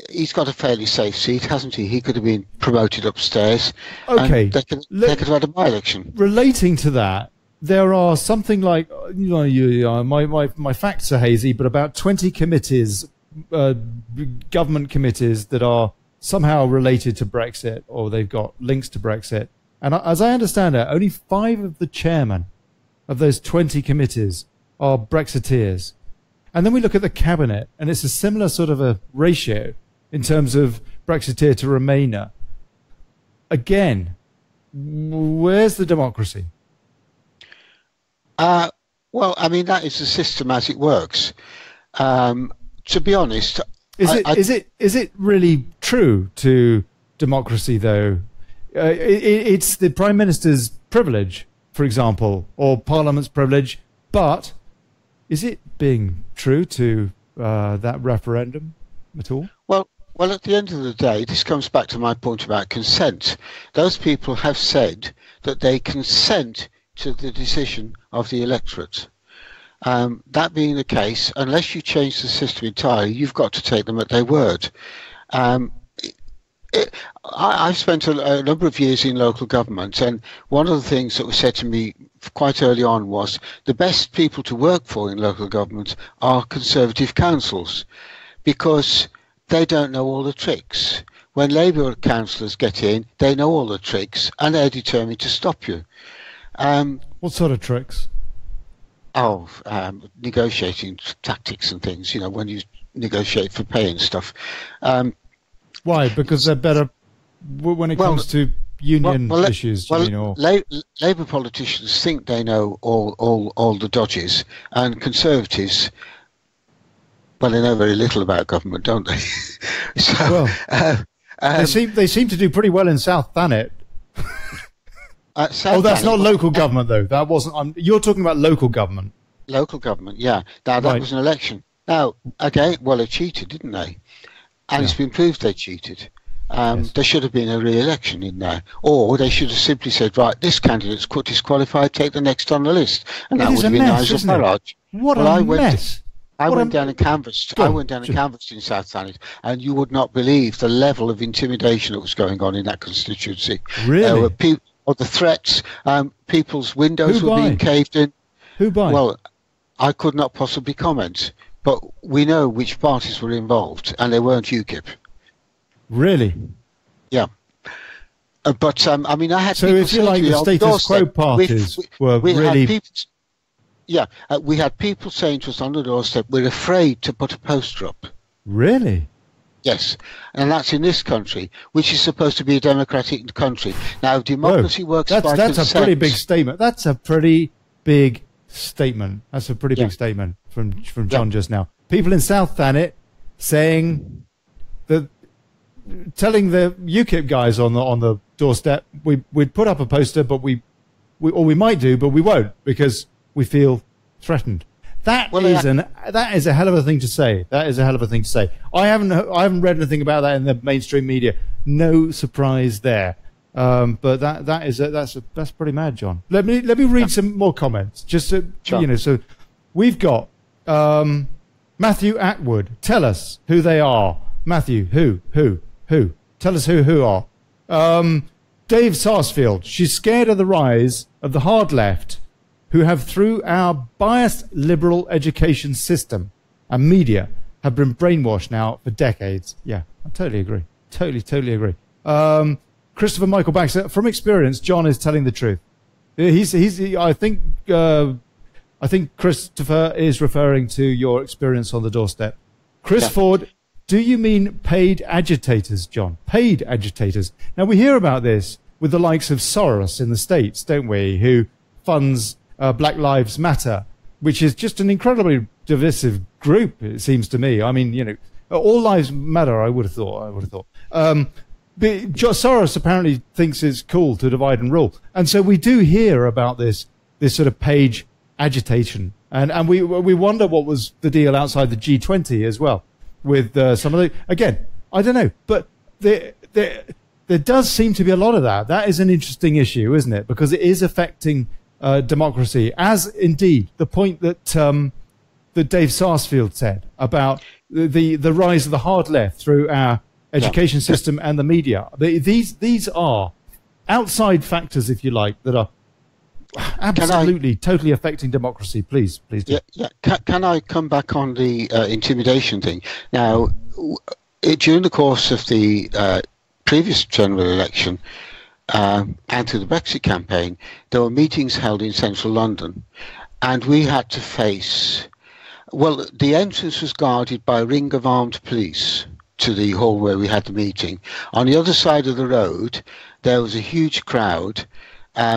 he's got a fairly safe seat, hasn't he? He could have been promoted upstairs. Okay. They could have had a by-election. Relating to that, there are something like, my facts are hazy, but about 20 committees, government committees that are somehow related to Brexit, or they've got links to Brexit. And as I understand it, only 5 of the chairmen of those 20 committees are Brexiteers. And then we look at the cabinet, and it's a similar sort of a ratio in terms of Brexiteer to Remainer. Again, where's the democracy? Well, I mean, that is the system as it works. To be honest, is it really true to democracy, though? It's the Prime Minister's privilege, for example, or Parliament's privilege, but is it being true to that referendum at all? Well, at the end of the day, this comes back to my point about consent. Those people have said that they consent to the decision of the electorate. That being the case, unless you change the system entirely, you've got to take them at their word. I've spent a number of years in local government, and one of the things that was said to me quite early on was the best people to work for in local government are Conservative councils, because they don't know all the tricks. When Labour councillors get in, they know all the tricks, and they're determined to stop you. What sort of tricks? Negotiating tactics and things, when you negotiate for pay and stuff. Why? Because they're better when it comes to union issues. Labour politicians think they know all the dodges, and Conservatives, well, they know very little about government, don't they? They seem to do pretty well in South Thanet. That's not local government, though. That wasn't. You're talking about local government. Local government, yeah. Now that was an election. Now, again, they cheated, didn't they? And it's been proved they cheated. There should have been a re-election in there, or they should have simply said, right, this candidate's disqualified, take the next on the list, and that would have been Nigel Farage. What a mess! I went down and canvassed in South Thanet, and you would not believe the level of intimidation that was going on in that constituency. Really? The threats, people's windows were being caved in. Who by? Well, I could not possibly comment, but we know which parties were involved, and they weren't UKIP. Really? Yeah. But I had. So if you like, the status quo parties were really. We had people saying to us on the doorstep, "We're afraid to put a poster up." Really? Yes, and that's in this country, which is supposed to be a democratic country. Now, democracy works by consent. That's a pretty big statement. That's a pretty big statement. That's a pretty big statement from John just now. People in South Thanet saying that, telling the UKIP guys on the doorstep, we'd put up a poster, but we might do, but we won't because we feel threatened. That is a hell of a thing to say. That is a hell of a thing to say. I haven't read anything about that in the mainstream media. No surprise there. But that's pretty mad, John. Let me read some more comments. Just so, so we've got Matthew Atwood. Tell us who they are. Matthew, who? Tell us who are. Dave Sarsfield. She's scared of the rise of the hard left, who have, through our biased liberal education system and media, have been brainwashed now for decades. Yeah, I totally agree. Totally agree. Christopher Michael Baxter, from experience, John is telling the truth. I think Christopher is referring to your experience on the doorstep. Chris Ford, do you mean paid agitators, John? Paid agitators. Now, we hear about this with the likes of Soros in the States, don't we, who funds Black Lives Matter, which is just an incredibly divisive group, it seems to me. I mean, all lives matter, I would have thought. But Soros apparently thinks it's cool to divide and rule. And so we do hear about this sort of page agitation. And we wonder what was the deal outside the G20 as well with some of the, again, I don't know, but there does seem to be a lot of that. That is an interesting issue, isn't it? Because it is affecting democracy, as indeed the point that Dave Sarsfield said about the rise of the hard left through our education system and the media. These are outside factors, if you like, that are absolutely, totally affecting democracy. Please do. Can I come back on the intimidation thing? Now, during the course of the previous general election, and through the Brexit campaign, there were meetings held in central London, and we had to face, the entrance was guarded by a ring of armed police to the hall where we had the meeting. On the other side of the road, there was a huge crowd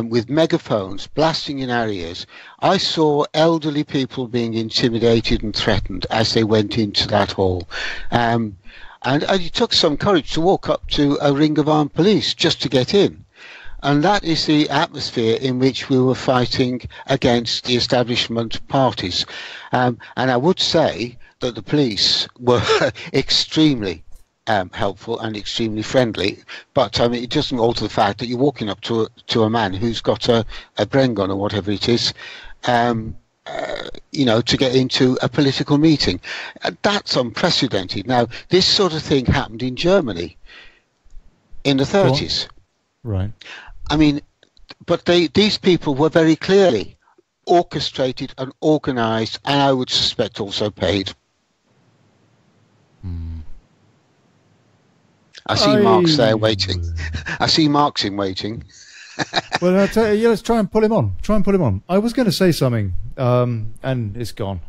with megaphones blasting in our ears. I saw elderly people being intimidated and threatened as they went into that hall. And it took some courage to walk up to a ring of armed police just to get in. And that is the atmosphere in which we were fighting against the establishment parties. And I would say that the police were extremely helpful and extremely friendly, but it doesn't alter the fact that you're walking up to a man who's got a brain gun or whatever it is, to get into a political meeting. That's unprecedented. Now, this sort of thing happened in Germany in the 30s. Right. But these people were very clearly orchestrated and organised, and I would suspect also paid. I see Mark's there waiting. I see Mark's in waiting. Well, I'll tell you, let's try and pull him on. I was going to say something, and it's gone.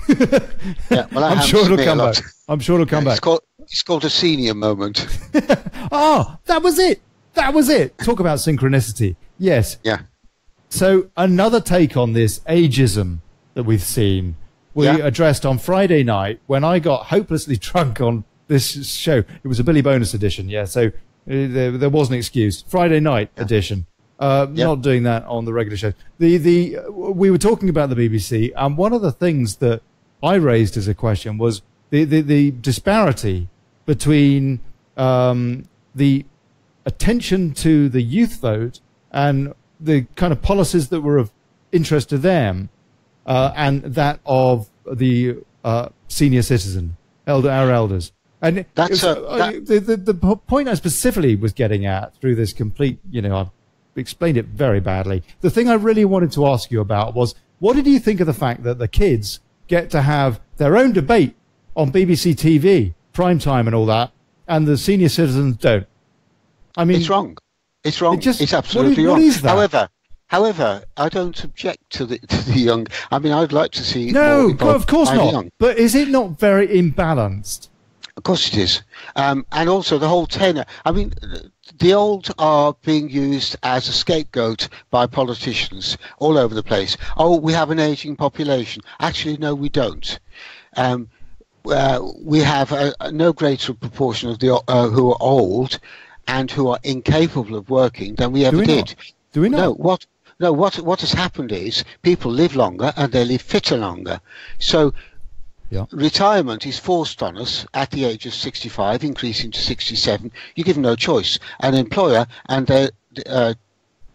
Yeah, well, I'm sure it'll come back. I'm sure it'll come back. It's called a senior moment. That was it. Talk about synchronicity. Yes. Yeah. So another take on this ageism that we've seen, we addressed on Friday night when I got hopelessly drunk on this show. It was a Billy Bonus edition, yeah. So there was an excuse. Friday night edition. Not doing that on the regular show. We were talking about the BBC, and one of the things that I raised as a question was the disparity between the attention to the youth vote and the kind of policies that were of interest to them, and that of the senior citizen, our elders. And the point I specifically was getting at through this complete, I've explained it very badly. The thing I really wanted to ask you about was, what did you think of the fact that the kids get to have their own debate on BBC TV, prime time and all that, and the senior citizens don't? It's wrong. It's wrong. It's absolutely wrong. What is that? However, I don't object to the young. I'd like to see. No, more of course not. Young. But is it not very imbalanced? Of course it is. And also the whole tenor. The old are being used as a scapegoat by politicians all over the place. Oh, we have an aging population. Actually, no, we don't. We have a no greater proportion of the who are old and who are incapable of working than we ever did. Do we not? No, what has happened is people live longer and they live fitter longer. So retirement is forced on us at the age of 65, increasing to 67. You give no choice. An employer, and their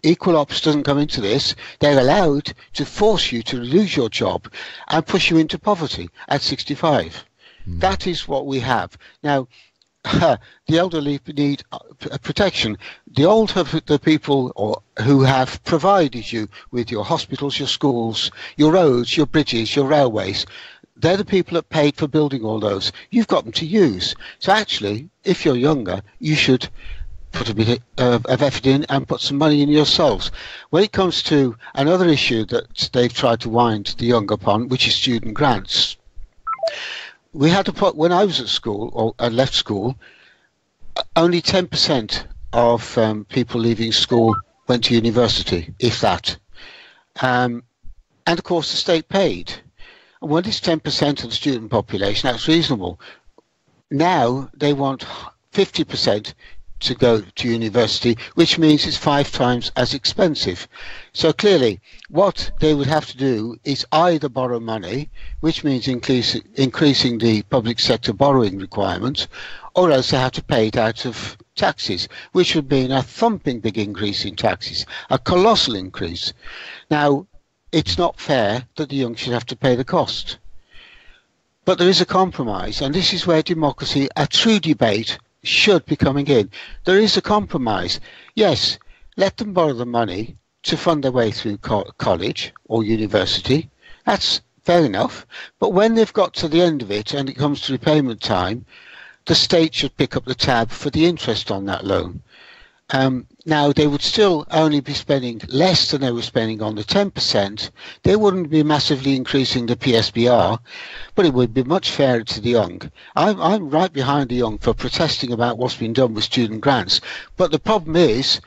equal ops doesn't come into this, they're allowed to force you to lose your job and push you into poverty at 65. That is what we have. Now, the elderly need protection. The people who have provided you with your hospitals, your schools, your roads, your bridges, your railways, they're the people that paid for building all those. You've got them to use. So actually, if you're younger, you should put a bit of effort in and put some money in yourselves. When it comes to another issue that they've tried to wind the young upon, which is student grants, we had to put, when I was at school, or I left school, only 10% of people leaving school went to university, if that. And of course the state paid. And when it's 10% of the student population, that's reasonable. Now they want 50% to go to university, which means it's 5 times as expensive. So clearly, what they would have to do is either borrow money, which means increasing the public sector borrowing requirements, or else they have to pay it out of taxes, which would mean a thumping big increase in taxes, a colossal increase. Now, it's not fair that the young should have to pay the cost. But there is a compromise, and this is where democracy, a true debate, should be coming in. There is a compromise. Yes, let them borrow the money to fund their way through college or university. That's fair enough. But when they've got to the end of it and it comes to repayment time, the state should pick up the tab for the interest on that loan. Now, they would still only be spending less than they were spending on the 10%. They wouldn't be massively increasing the PSBR, but it would be much fairer to the young. I'm right behind the young for protesting about what's been done with student grants. But the problem is,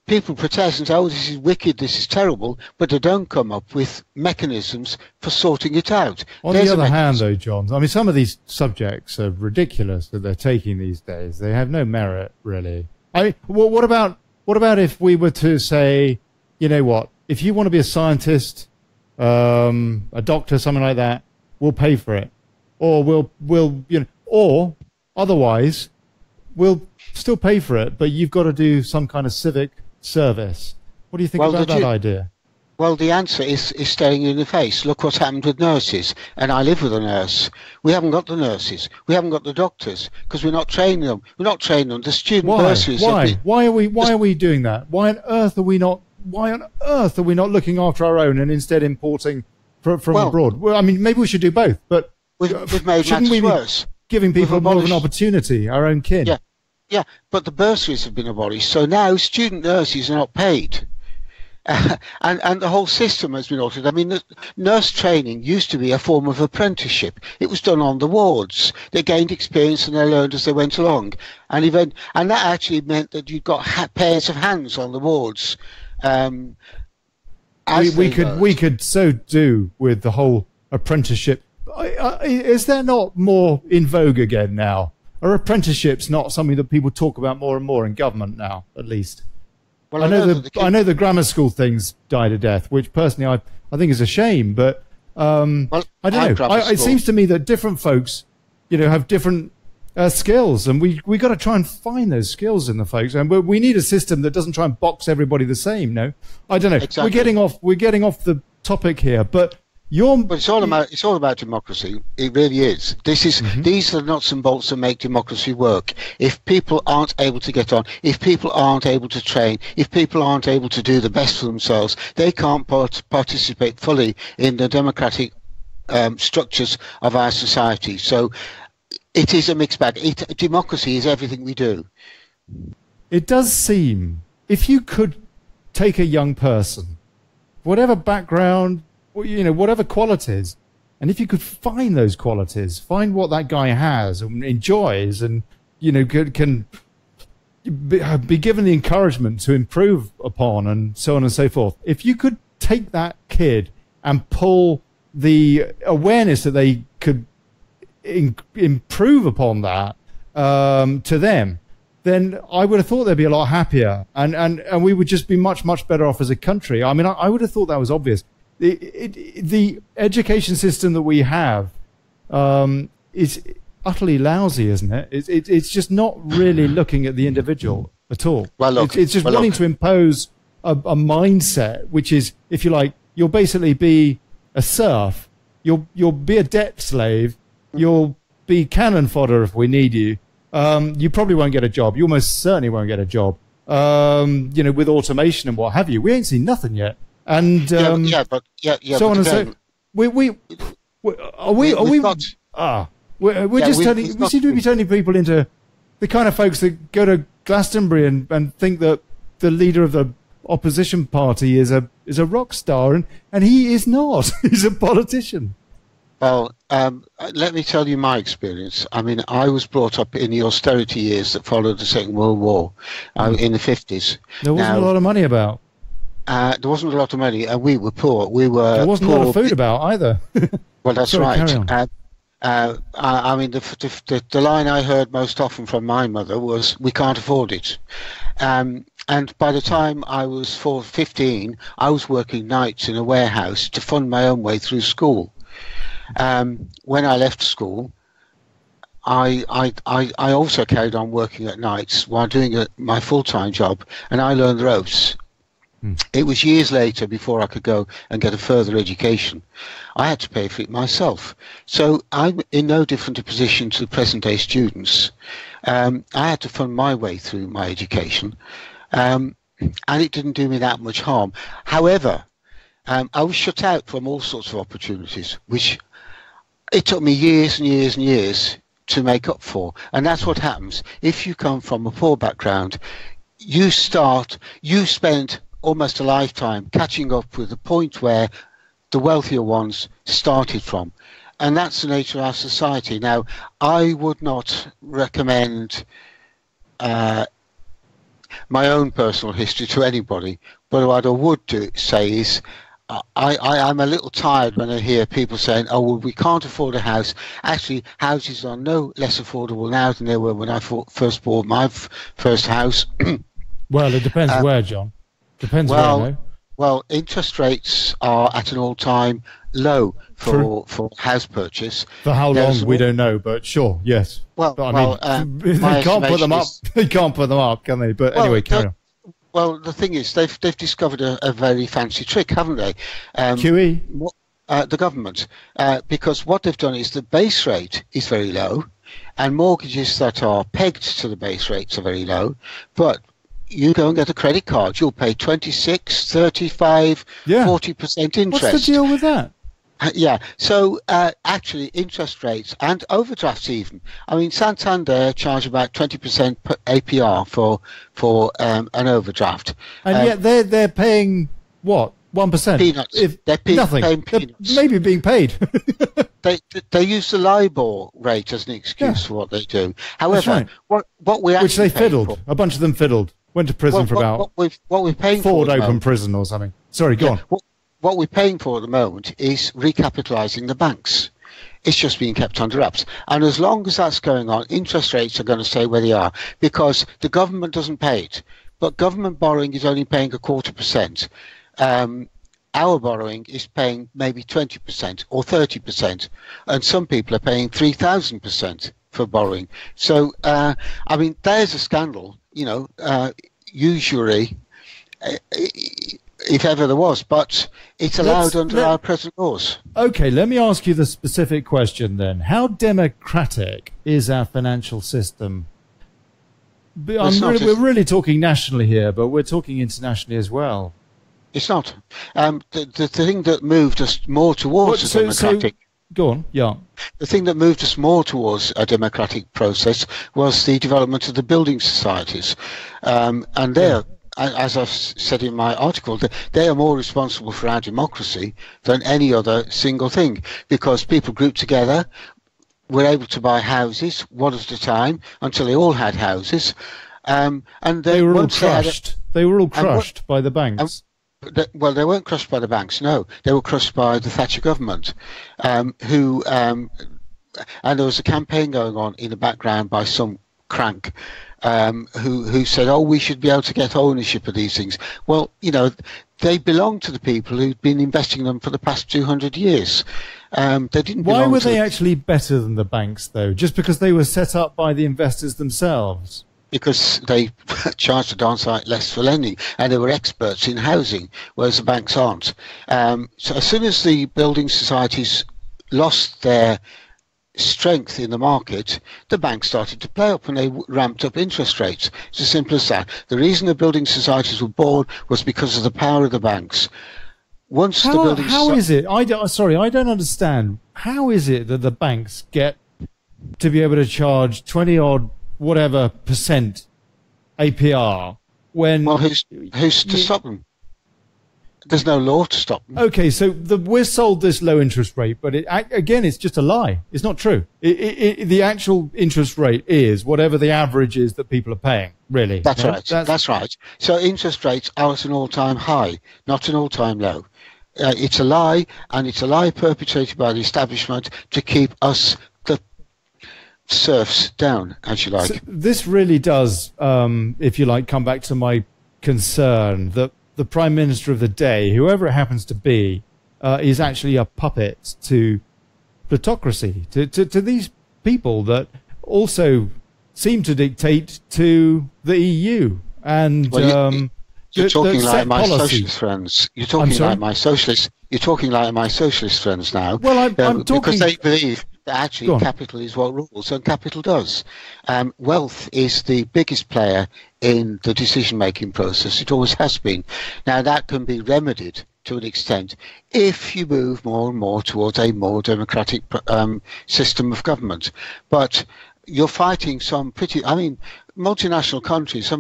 people protest and say, oh, this is wicked, this is terrible, but they don't come up with mechanisms for sorting it out. On the other hand, though, John, some of these subjects are ridiculous that they're taking these days. They have no merit, really. What about if we were to say, you know what, if you want to be a scientist, a doctor, something like that, we'll pay for it, or or otherwise, we'll still pay for it, but you've got to do some kind of civic service. What do you think about that idea? Well, the answer is staring you in the face. Look what's happened with nurses. And I live with a nurse. We haven't got the nurses. We haven't got the doctors because we're not training them. We're not training them. The student bursaries. Why are we doing that? Why on earth are we not looking after our own and instead importing from abroad? Well, I mean, maybe we should do both, but we've made shouldn't we be worse. Giving people more of an opportunity, our own kin? Yeah, but the bursaries have been abolished. So now student nurses are not paid. And the whole system has been altered. I mean, the nurse training used to be a form of apprenticeship. It was done on the wards. They gained experience and they learned as they went along. And that actually meant that you got pairs of hands on the wards. We could so do with the whole apprenticeship. Is there not more in vogue again now? Are apprenticeships not something that people talk about more and more in government now, at least? Well, I know the grammar school things died a death, which personally I think is a shame. But I don't know. It seems to me that different folks, have different skills, and we got to try and find those skills in the folks. And we need a system that doesn't try and box everybody the same. No, I don't know. Exactly. We're getting off the topic here, but. But it's all about democracy. It really is. These are the nuts and bolts that make democracy work. If people aren't able to get on, if people aren't able to train, if people aren't able to do the best for themselves, they can't participate fully in the democratic structures of our society. So it is a mixed bag. Democracy is everything we do. It does seem, if you could take a young person, whatever background, whatever qualities, and if you could find those qualities, find what that guy has and enjoys, and can be given the encouragement to improve upon, and so on and so forth. If you could take that kid and pull the awareness that they could improve upon that to them, then I would have thought they'd be a lot happier, and we would just be much, much better off as a country. I mean, I would have thought that was obvious. The education system that we have is utterly lousy, isn't it? It's just not really looking at the individual at all. Well, look, it's just wanting to impose a mindset, which is, if you like, you'll basically be a serf, you'll be a debt slave, you'll be cannon fodder if we need you. You probably won't get a job. You almost certainly won't get a job. With automation and what have you. We ain't seen nothing yet. And so on and so. We seem to be turning people into the kind of folks that go to Glastonbury and think that the leader of the opposition party is a rock star, and he is not. He's a politician. Well, let me tell you my experience. I mean, I was brought up in the austerity years that followed the Second World War in the 50s. There wasn't a lot of money about. There wasn't a lot of money, and we were poor. There wasn't a lot of food about either. Well, that's right. I mean, the line I heard most often from my mother was, "We can't afford it." And by the time I was 15, I was working nights in a warehouse to fund my own way through school. When I left school, I also carried on working at nights while doing my full-time job, and I learned the ropes. It was years later before I could go and get a further education. I had to pay for it myself. So I'm in no different a position to the present-day students. I had to fund my way through my education, and it didn't do me that much harm. However, I was shut out from all sorts of opportunities, which it took me years and years and years to make up for. And that's what happens. If you come from a poor background, you spend almost a lifetime catching up with the point where the wealthier ones started from. And that's the nature of our society. Now, I would not recommend my own personal history to anybody, but what I would say is I'm a little tired when I hear people saying, "Oh, well, we can't afford a house." Actually, houses are no less affordable now than they were when I first bought my first house. Well, it depends where, John. Depends where, no? Well, interest rates are at an all-time low for house purchase. For how long, we don't know, but sure, yes. Well, but, I mean, they can't put them up. They can't put them up, can they? But anyway, carry on. Well, the thing is, they've discovered a very fancy trick, haven't they? QE? The government. Because what they've done is the base rate is very low, and mortgages that are pegged to the base rates are very low, but you go and get a credit card, you'll pay 26, 35, 40% interest. What's the deal with that? Yeah, so actually interest rates and overdrafts even. I mean, Santander charge about 20% APR for an overdraft. And yet they're paying, what, 1%? Peanuts. They're paying peanuts. They're maybe being paid. They use the LIBOR rate as an excuse for what they do. However, what we actually which they fiddled. A bunch of them fiddled. Went to prison for about what we're paying Ford for Open prison or something. Sorry, go on. What we're paying for at the moment is recapitalising the banks. It's just being kept under wraps. And as long as that's going on, interest rates are going to stay where they are because the government doesn't pay it. But government borrowing is only paying 0.25%. Our borrowing is paying maybe 20% or 30%. And some people are paying 3,000% for borrowing. So, I mean, there's a scandal, usually, if ever there was, but it's allowed under our present laws. Okay, let me ask you the specific question then. How democratic is our financial system? We're really talking nationally here, but we're talking internationally as well. It's not. The thing that moved us more towards a democratic... Go on, yeah. The thing that moved us more towards a democratic process was the development of the building societies. And they're, as I've said in my article, they are more responsible for our democracy than any other single thing, because people grouped together were able to buy houses one at a time until they all had houses. And they were all crushed. They were all crushed by the banks. Well, they weren't crushed by the banks, no. They were crushed by the Thatcher government, and there was a campaign going on in the background by some crank who said, oh, we should be able to get ownership of these things. Well, they belong to the people who've been investing in them for the past 200 years. They didn't. Why were they actually better than the banks, though? Just because they were set up by the investors themselves? Because they charged a darn sight less for lending, and they were experts in housing, whereas the banks aren't. So as soon as the building societies lost their strength in the market, the banks started to play up and they ramped up interest rates. It's as simple as that. The reason the building societies were born was because of the power of the banks. How is it? I don't understand. How is it that the banks get to be able to charge 20 odd whatever percent APR when... Well, who's to stop them? There's no law to stop them. Okay, so we're sold this low interest rate, but again, it's just a lie. It's not true. The actual interest rate is whatever the average is that people are paying, really. That's right. That's right. So interest rates are at an all-time high, not an all-time low. It's a lie, and it's a lie perpetrated by the establishment to keep us, the serfs, down, as you like. So this really does, if you like, come back to my concern that the Prime Minister of the day, whoever it happens to be, is actually a puppet to plutocracy, to these people that also seem to dictate to the EU. And you're talking like my socialist friends. You're talking like my socialist. You're talking like my socialist friends now. Well, I'm talking because they believe that actually capital is what rules, and capital does. Wealth is the biggest player in the decision-making process. It always has been. Now, that can be remedied to an extent if you move more and more towards a more democratic system of government. But you're fighting some multinational countries,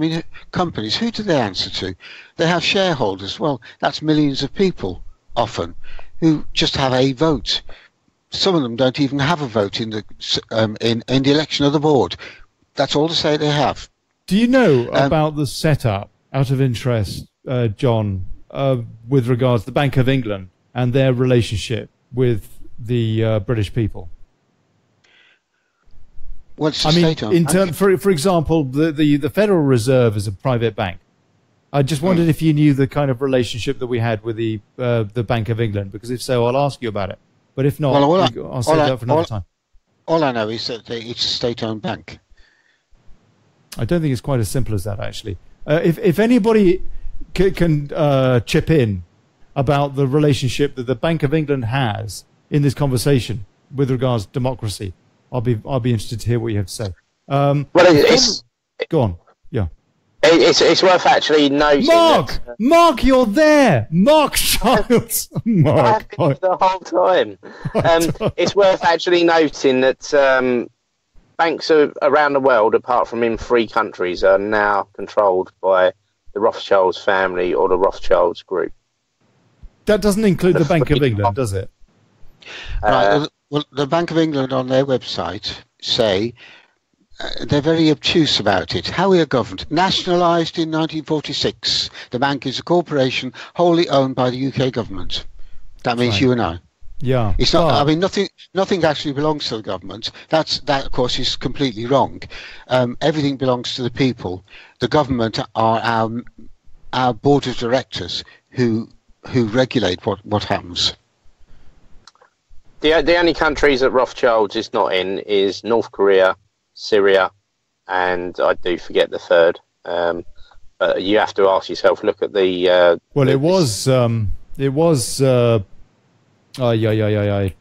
companies, who do they answer to? They have shareholders. Well, that's millions of people, often, who just have a vote. Some of them don't even have a vote in the election of the board. That's all to say they have. Do you know about the setup, out of interest, John, with regards to the Bank of England and their relationship with the British people? What's the state on? For example, the Federal Reserve is a private bank, I just wondered if you knew the kind of relationship that we had with the Bank of England, because if so, I'll ask you about it. But if not, I'll save that for another time. All I know is that it's a state-owned bank. I don't think it's quite as simple as that, actually. If anybody can chip in about the relationship that the Bank of England has in this conversation with regards to democracy, I'll be interested to hear what you have to say. Go on. Yeah. It's worth actually noting. Mark, you're there. Mark Childs. Mark, the whole time. It's worth actually noting that banks around the world, apart from in 3 countries, are now controlled by the Rothschilds family or the Rothschilds group. That doesn't include the Bank of England, does it? Right. Well, the Bank of England on their website say they're very obtuse about it. How we are governed. Nationalised in 1946. The bank is a corporation wholly owned by the UK government. That means you and I. Yeah. It's not. I mean, nothing actually belongs to the government. That, of course, is completely wrong. Everything belongs to the people. The government are our board of directors who regulate what happens. The only countries that Rothschilds is not in is North Korea, Syria, and I do forget the third. But you have to ask yourself. Look at the. It was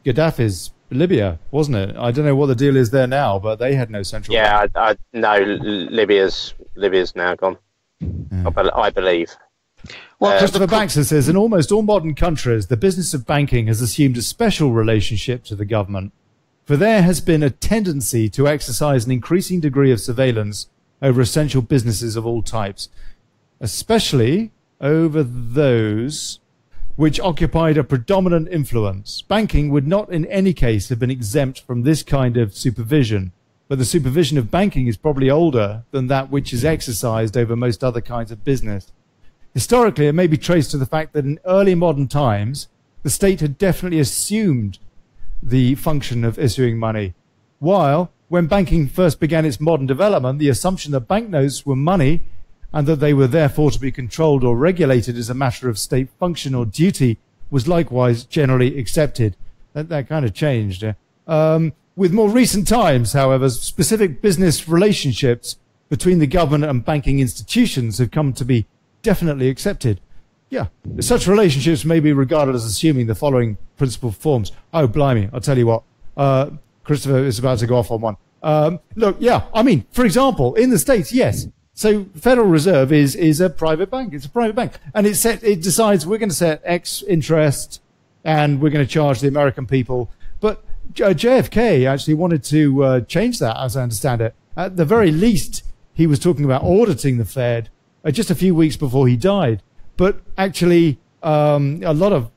Gaddafi's Libya, wasn't it? I don't know what the deal is there now, but they had no central. Yeah, I know Libya's now gone. Yeah. I believe. Well, Christopher Baxter says, in almost all modern countries, the business of banking has assumed a special relationship to the government, for there has been a tendency to exercise an increasing degree of surveillance over essential businesses of all types, especially over those which occupied a predominant influence. Banking would not in any case have been exempt from this kind of supervision, but the supervision of banking is probably older than that which is exercised over most other kinds of business. Historically, it may be traced to the fact that in early modern times, the state had definitely assumed the function of issuing money, while when banking first began its modern development, the assumption that banknotes were money and that they were therefore to be controlled or regulated as a matter of state function or duty was likewise generally accepted. That kind of changed. With more recent times, however, specific business relationships between the government and banking institutions have come to be definitely accepted. Yeah, such relationships may be regarded as assuming the following principal forms. Oh, blimey, I'll tell you what. Christopher is about to go off on one. Look, yeah, I mean, for example, in the States, yes. So Federal Reserve is a private bank. It's a private bank. And it decides we're going to set X interest and we're going to charge the American people. But JFK actually wanted to change that, as I understand it. At the very least, he was talking about auditing the Fed just a few weeks before he died. But actually, a lot of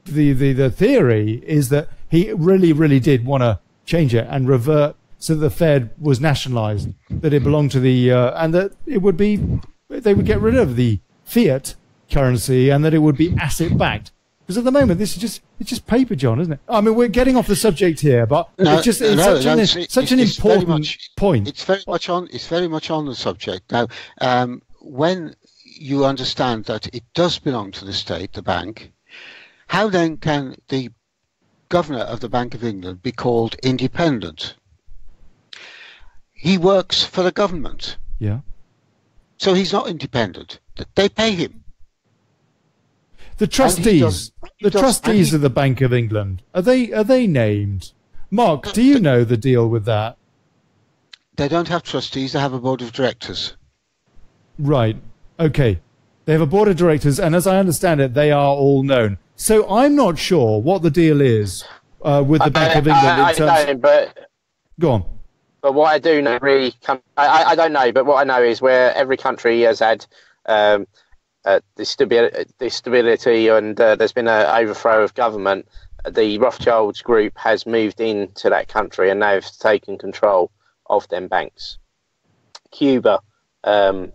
the theory is that he really did want to change it and revert so that the Fed was nationalized, that it belonged to the and that it would be, they would get rid of the fiat currency and that it would be asset backed. Because at the moment, this is just paper, John, isn't it? I mean, we're getting off the subject here, but it's such an important point. It's very much on the subject now. When you understand that it does belong to the state, the bank, how then can the governor of the Bank of England be called independent? He works for the government. Yeah. So he's not independent. They pay him. The trustees, of the Bank of England, are they named? Mark, do you know the deal with that? They don't have trustees. They have a board of directors. Right. Okay. They have a board of directors, and as I understand it, they are all known. So I'm not sure what the deal is with the Bank of England. Go on. But what I do know really, I don't know, but what I know is where every country has had the stability and there's been an overthrow of government, the Rothschilds group has moved into that country and they've taken control of them banks. Cuba, all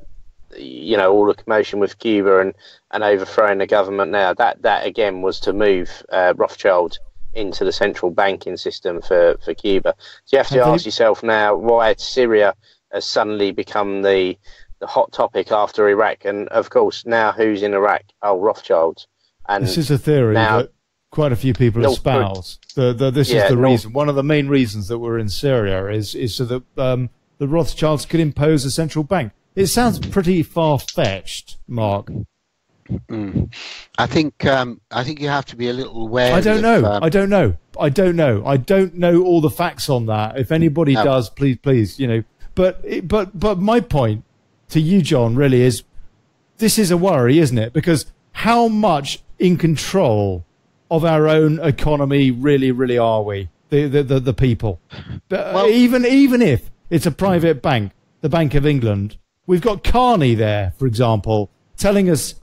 the commotion with Cuba and overthrowing the government now, that again was to move Rothschild into the central banking system for Cuba. So you have to ask yourself now why Syria has suddenly become the the hot topic after Iraq, and of course now who's in Iraq? Oh, Rothschilds. And this is a theory that quite a few people espouse. This is the reason. One of the main reasons that we're in Syria is so that the Rothschilds could impose a central bank. It sounds pretty far-fetched, Mark. I think you have to be a little wary. I don't know. I don't know all the facts on that. If anybody does, please, But my point to you, John, really is this is a worry, isn't it? Because how much in control of our own economy really are we, the people? Well, even if it's a private bank, the Bank of England, we've got Carney there, for example, telling us,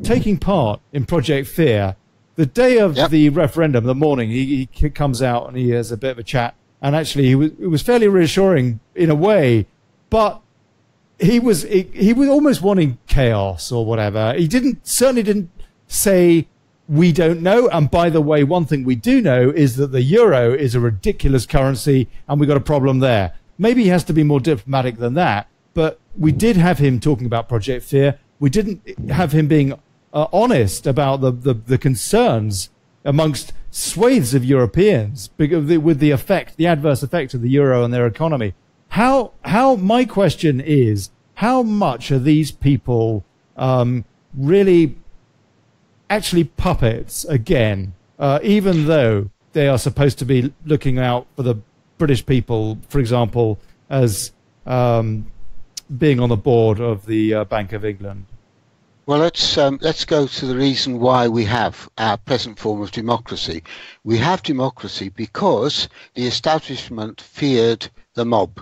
taking part in Project Fear. The day of the referendum, the morning, he comes out and he has a bit of a chat. And actually, it was fairly reassuring in a way, but he was almost wanting chaos or whatever. He certainly didn't say we don't know. And by the way, one thing we do know is that the euro is a ridiculous currency, and we've got a problem there. Maybe he has to be more diplomatic than that. But we did have him talking about Project Fear. We didn't have him being honest about the concerns amongst swathes of Europeans with the adverse effect of the euro on their economy. My question is, how much are these people really actually puppets again, even though they are supposed to be looking out for the British people, for example, as being on the board of the Bank of England? Well, let's go to the reason why we have our present form of democracy. We have democracy because the establishment feared the mob.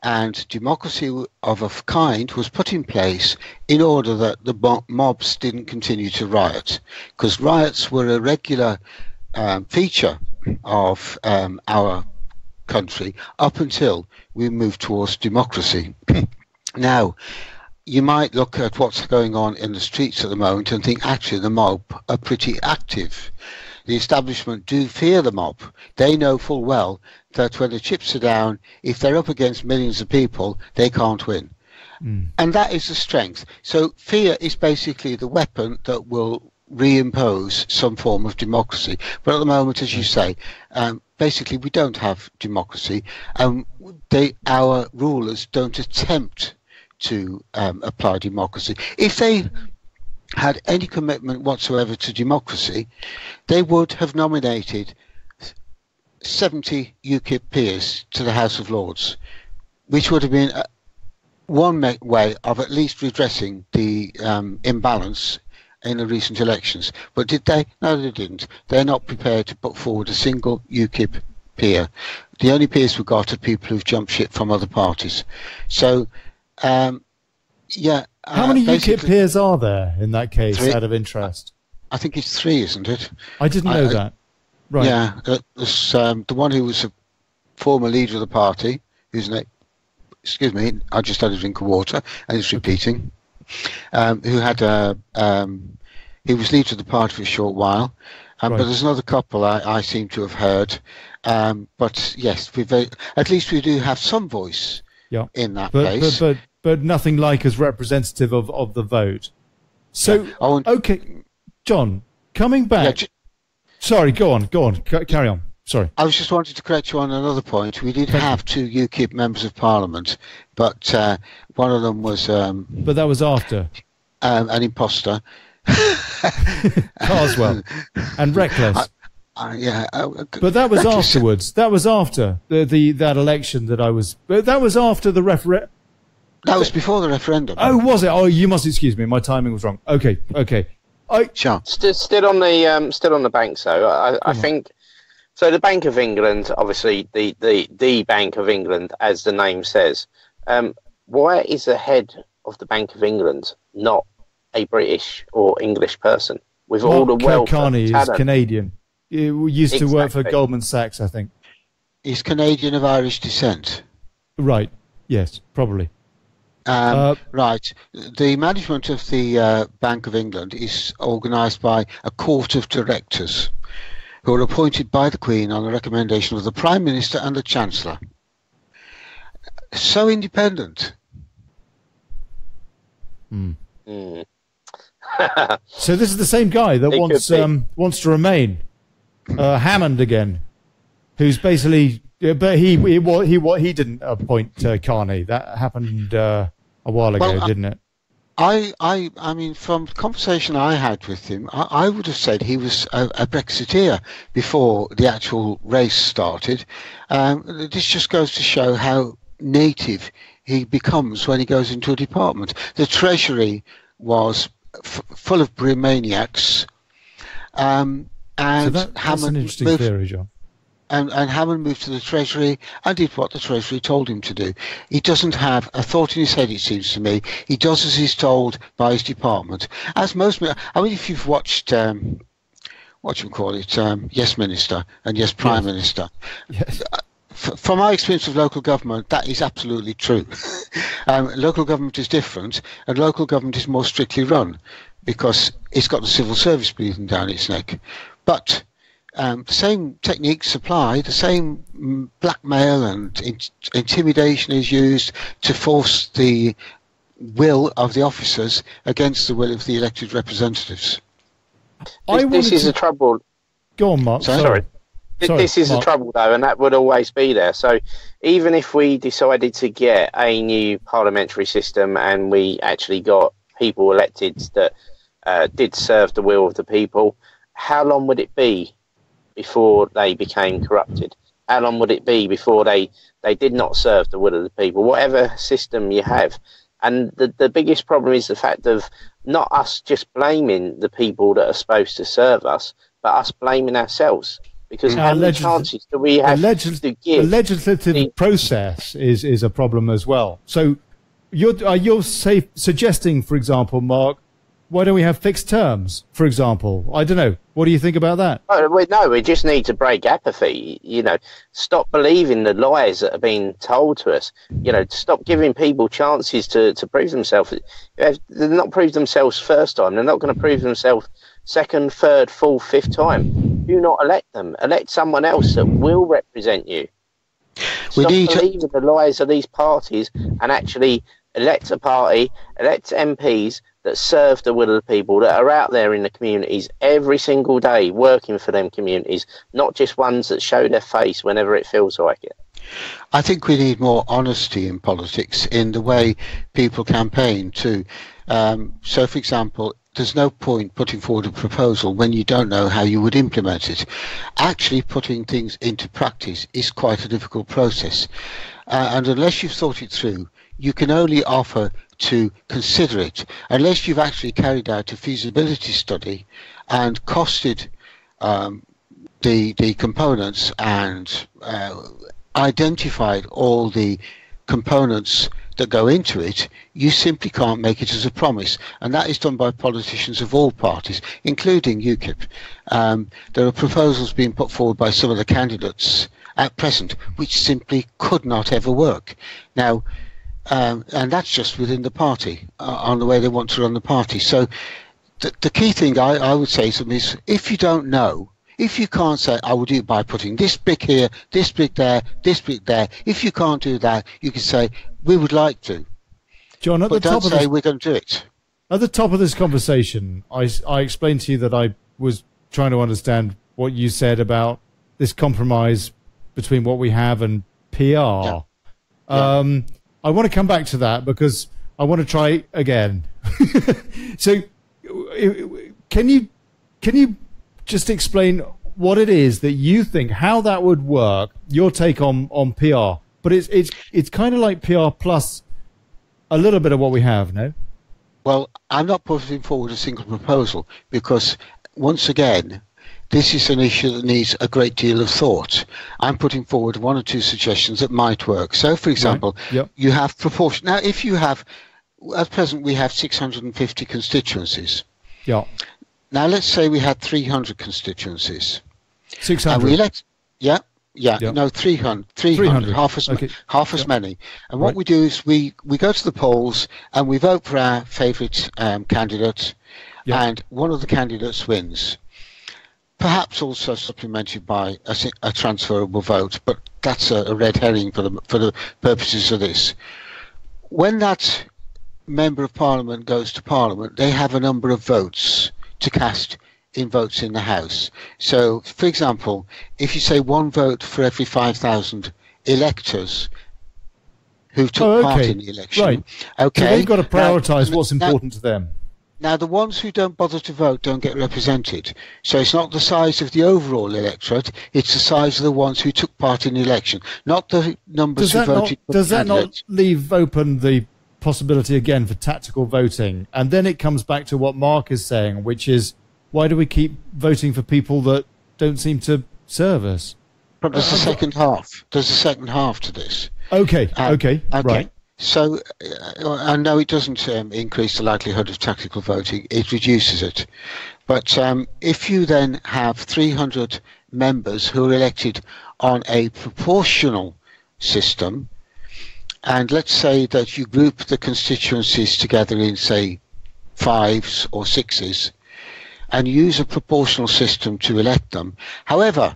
And democracy of a kind was put in place in order that the mobs didn't continue to riot. Because riots were a regular feature of our country up until we moved towards democracy. Now, you might look at what's going on in the streets at the moment and think actually the mob are pretty active. The establishment do fear the mob. They know full well that when the chips are down, if they're up against millions of people, they can't win. And that is the strength. So fear is basically the weapon that will reimpose some form of democracy. But at the moment, as you say, basically we don't have democracy. Our rulers don't attempt to apply democracy. If they had any commitment whatsoever to democracy, they would have nominated 70 UKIP peers to the House of Lords, which would have been one way of at least redressing the imbalance in the recent elections. But did they? No, they didn't. They're not prepared to put forward a single UKIP peer. The only peers we've got are people who've jumped ship from other parties. So how many UKIP peers are there in that case, 3, out of interest? I think it's 3, isn't it? I didn't know that. Right. Yeah, there's the one who was a former leader of the party, whose name, excuse me, I just had a drink of water and it's repeating, who had he was leader of the party for a short while, but there's another couple I seem to have heard, but yes, at least we do have some voice in that place. But nothing like as representative of the vote. So, okay, John, coming back. Sorry, go on, carry on. Sorry. I was just wanting to correct you on another point. We did have 2 UKIP members of Parliament, but one of them was... but that was after? An imposter. Carswell. And Reckless. But that was afterwards. That was after that election that I was... But that was after the referendum. That was before the referendum. Oh, was it? Oh, you must excuse me. My timing was wrong. Okay. Sure. Still on the banks, though. I think so. The Bank of England, obviously, the Bank of England, as the name says. Why is the head of the Bank of England not a British or English person with all the wealth? Carney is Canadian. He used to work for Goldman Sachs, I think. He's Canadian of Irish descent. Right. Yes, probably. Right. The management of the Bank of England is organised by a court of directors who are appointed by the Queen on the recommendation of the Prime Minister and the Chancellor. So independent. So this is the same guy that wants to remain Hammond again, who's basically, but he didn't appoint Carney. That happened a while ago, didn't it? I mean, from the conversation I had with him, I would have said he was a Brexiteer before the actual race started. This just goes to show how native he becomes when he goes into a department. The Treasury was full of bromaniacs, and so that's an interesting theory, John. And Hammond moved to the Treasury and did what the Treasury told him to do. He doesn't have a thought in his head, it seems to me. He does as he's told by his department. As most, I mean, if you've watched, Yes Minister and Yes Prime Minister, Yes. From my experience of local government, that is absolutely true. Local government is different, and local government is more strictly run because it's got the civil service breathing down its neck. But the same techniques apply, the same blackmail and intimidation is used to force the will of the officers against the will of the elected representatives. This is the trouble. Go on, Mark. Sorry. This is the trouble, though, and that would always be there. So even if we decided to get a new parliamentary system and we actually got people elected that did serve the will of the people, how long would it be before they became corrupted? How long would it be before they did not serve the will of the people? Whatever system you have. And the biggest problem is the fact of not us just blaming the people that are supposed to serve us, but us blaming ourselves. Because how many chances do we have to give? The legislative process is a problem as well. So you're suggesting, for example, Mark, why don't we have fixed terms, for example? I don't know. What do you think about that? No, we just need to break apathy. Stop believing the lies that are being told to us. Stop giving people chances to prove themselves. If they're not proved themselves first time, they're not going to prove themselves second, third, fourth, fifth time. Do not elect them. Elect someone else that will represent you. Stop believing the lies of these parties and actually elect a party, elect MPs that serve the will of the people, that are out there in the communities every single day working for them communities, not just ones that show their face whenever it feels like it. I think we need more honesty in politics in the way people campaign too. So, for example, there's no point putting forward a proposal when you don't know how you would implement it. Actually putting things into practice is quite a difficult process. And unless you've thought it through, you can only offer to consider it. Unless you've actually carried out a feasibility study and costed the components and identified all the components that go into it, you simply can't make it as a promise. And that is done by politicians of all parties, including UKIP. There are proposals being put forward by some of the candidates at present which simply could not ever work. Now, and that's just within the party, on the way they want to run the party. So the key thing I would say to them is, if you don't know, if you can't say, I will do it by putting this brick here, this brick there, this brick there. If you can't do that, you can say, we would like to. John, but don't say we're going to do it. At the top of this conversation, I explained to you that I was trying to understand what you said about this compromise between what we have and PR. Yeah. I want to come back to that because I want to try again. So can you just explain what it is that you think, how that would work, your take on PR? But it's kind of like PR plus a little bit of what we have, no? Well, I'm not putting forward a single proposal because, once again, this is an issue that needs a great deal of thought. I'm putting forward one or two suggestions that might work. So, for example, you have proportion. Now, if you have, at present, we have 650 constituencies. Yeah. Now, let's say we had 300 constituencies. 600. And we elect, no, 300, half as many. And what we do is we go to the polls and we vote for our favourite candidate, and one of the candidates wins. Perhaps also supplemented by a transferable vote, but that's a red herring for the purposes of this. When that member of parliament goes to parliament, they have a number of votes to cast in votes in the House. So, for example, if you say one vote for every 5,000 electors who took part in the election, right? Okay, so they've got to prioritise what's important to them. Now, the ones who don't bother to vote don't get represented. So it's not the size of the overall electorate, it's the size of the ones who took part in the election, not the numbers who voted. Does that not leave open the possibility again for tactical voting? And then it comes back to what Mark is saying, which is, why do we keep voting for people that don't seem to serve us? But there's a second half. There's a second half to this. Okay, right. So I know it doesn't increase the likelihood of tactical voting, it reduces it. But if you then have 300 members who are elected on a proportional system, and let's say that you group the constituencies together in, say, 5s or 6s, and use a proportional system to elect them. However,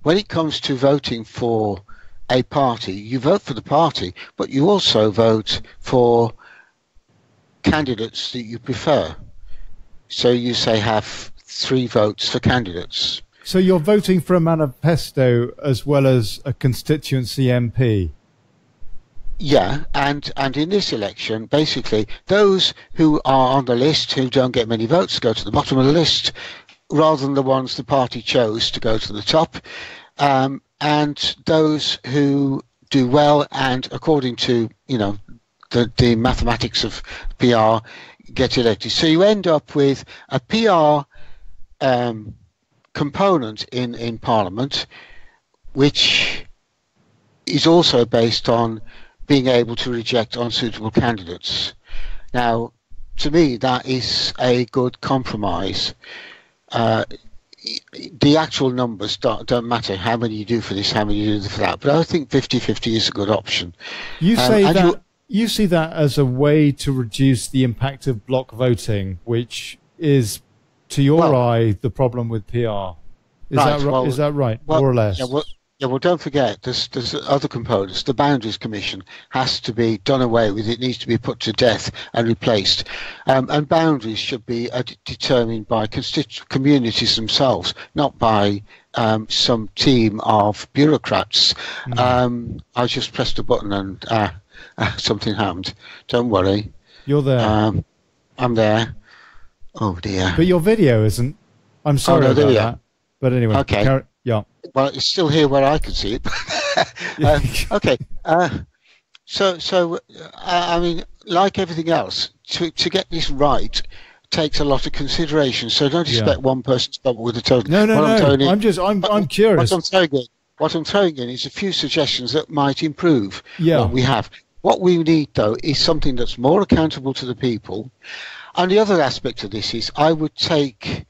when it comes to voting for a party, you vote for the party, but you also vote for candidates that you prefer. So you say have 3 votes for candidates. So you're voting for a manifesto as well as a constituency MP? Yeah, and in this election, basically, those who are on the list who don't get many votes go to the bottom of the list, rather than the ones the party chose to go to the top. And those who do well and, according to, you know, the mathematics of PR, get elected. So you end up with a PR component in Parliament, which is also based on being able to reject unsuitable candidates. Now, to me, that is a good compromise. The actual numbers don't matter, how many you do for this, how many you do for that, but I think 50-50 is a good option. You say you see that as a way to reduce the impact of block voting, which is, to your eye, the problem with PR. Is that right, more or less? Yeah, well, don't forget, there's other components. The Boundaries Commission has to be done away with. It needs to be put to death and replaced. And boundaries should be determined by communities themselves, not by some team of bureaucrats. I just pressed a button and something happened. Don't worry. You're there. I'm there. Oh, dear. But your video isn't. I'm sorry about that. But anyway, okay. Yeah. Well, it's still here where I can see it. Okay. So I mean, like everything else, to get this right takes a lot of consideration. So don't expect one person to come up with a total. No. I'm curious. What I'm throwing in is a few suggestions that might improve what we have. What we need, though, is something that's more accountable to the people. And the other aspect of this is, I would take.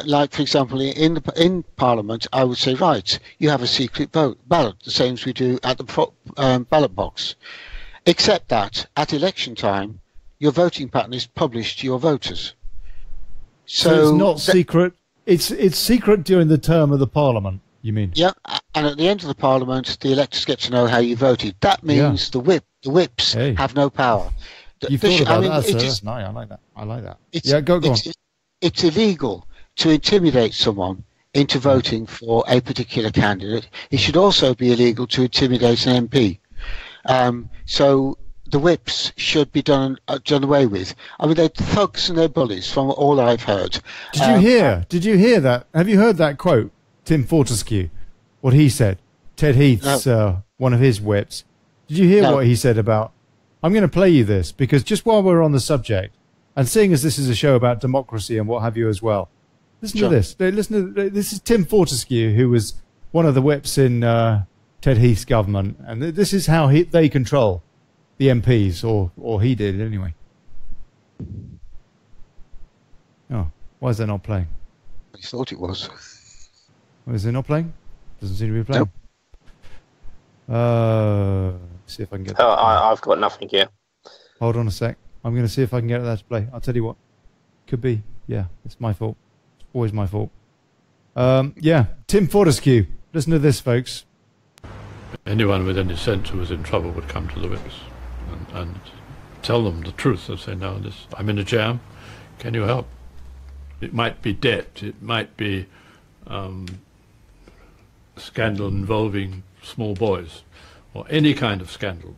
Like, for example, in Parliament, I would say, right, you have a secret ballot, the same as we do at the ballot box. Except that, at election time, your voting pattern is published to your voters. So it's not secret. It's secret during the term of the Parliament, you mean? Yeah, and at the end of the Parliament, the electors get to know how you voted. That means the whips have no power. You've thought about that, sir. That's nice. I like that. Go on. It's illegal to intimidate someone into voting for a particular candidate. It should also be illegal to intimidate an MP. So the whips should be done away with. I mean, they're thugs and they're bullies, from all I've heard. Did you hear that? Have you heard that quote, Tim Fortescue? What he said? Ted Heath's one of his whips. Did you hear what he said about? I'm going to play you this because just while we're on the subject, and seeing as this is a show about democracy and what have you as well. Listen to this. This is Tim Fortescue, who was one of the whips in Ted Heath's government, and this is how they control the MPs, or he did anyway. Oh, why is that not playing? I thought it was. Is it not playing? Doesn't seem to be playing. Nope. See if I can get. I've got nothing here. Hold on a sec. I'm going to see if I can get that to play. I'll tell you what. Could be. Yeah, it's my fault. Always my fault. Tim Fortescue. Listen to this, folks. Anyone with any sense who was in trouble would come to the whips and tell them the truth. I say, no, I'm in a jam. Can you help? It might be debt. It might be scandal involving small boys, or any kind of scandal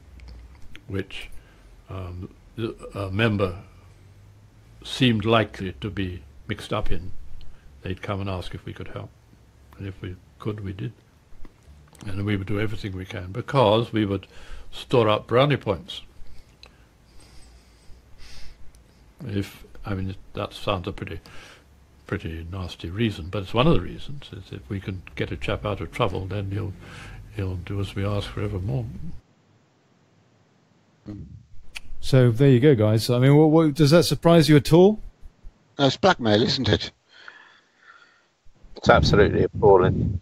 which a member seemed likely to be mixed up in. They'd come and ask if we could help. And if we could, we did. And we would do everything we can, because we would store up brownie points. That sounds a pretty nasty reason, but it's one of the reasons. Is if we can get a chap out of trouble, then he'll do as we ask forevermore. So there you go, guys. I mean, what does that surprise you at all? It's blackmail, isn't it? It's absolutely appalling.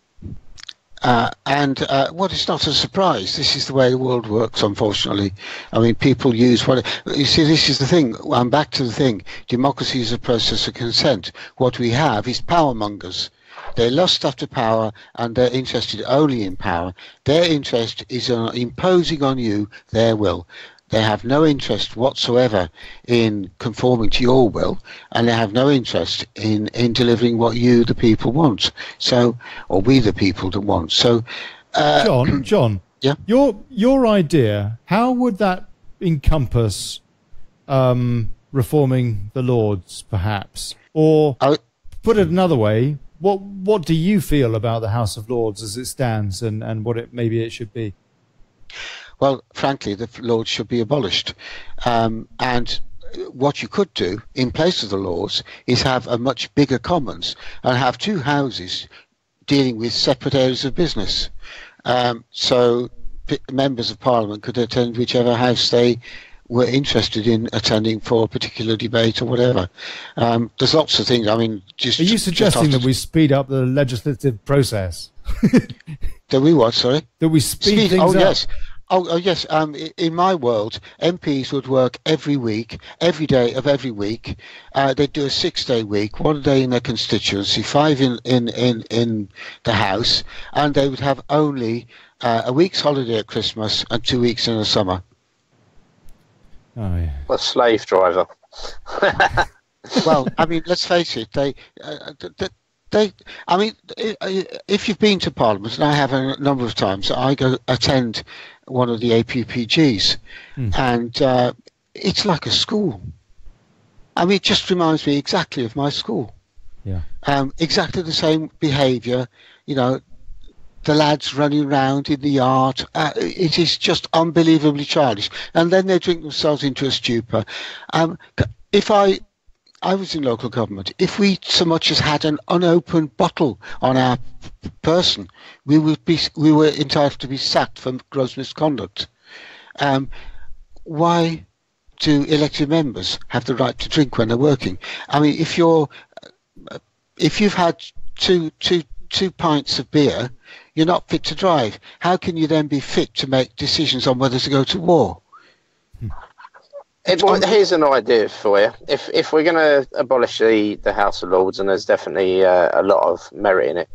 What is not a surprise, this is the way the world works, unfortunately. I mean, people use you see, this is the thing. I'm back to the thing. Democracy is a process of consent. What we have is power mongers. They lust after power, and they're interested only in power. Their interest is in imposing on you their will. They have no interest whatsoever in conforming to your will, and they have no interest in delivering what you, the people, want. So, or we, the people, that want. So, John, yeah, your idea. How would that encompass reforming the Lords, perhaps, or put it another way? What do you feel about the House of Lords as it stands, and what maybe it should be? Well, frankly, the Lords should be abolished. And what you could do in place of the Lords is have a much bigger Commons and have two houses dealing with separate areas of business. So members of Parliament could attend whichever house they were interested in attending for a particular debate or whatever. There's lots of things. I mean, are you suggesting that we speed up the legislative process? That we what? Sorry. That we speed things up. Yes. Oh yes. In my world, MPs would work every week, every day of every week. They'd do a 6-day week, 1 day in their constituency, 5 in the House, and they would have only a week's holiday at Christmas and 2 weeks in the summer. Oh yeah. A slave driver. Well, I mean, let's face it. I mean, if you've been to Parliament, and I have a number of times, I go attend one of the APPGs, and it's like a school. I mean, it just reminds me exactly of my school. Yeah. Exactly the same behaviour. You know, the lads running around in the yard. It is just unbelievably childish. And then they drink themselves into a stupor. If I was in local government, if we so much as had an unopened bottle on our person, we were entitled to be sacked for gross misconduct. Why do elected members have the right to drink when they're working? I mean, if you've had two pints of beer, you're not fit to drive. How can you then be fit to make decisions on whether to go to war? Here's an idea for you. If we're going to abolish the House of Lords, and there's definitely a lot of merit in it,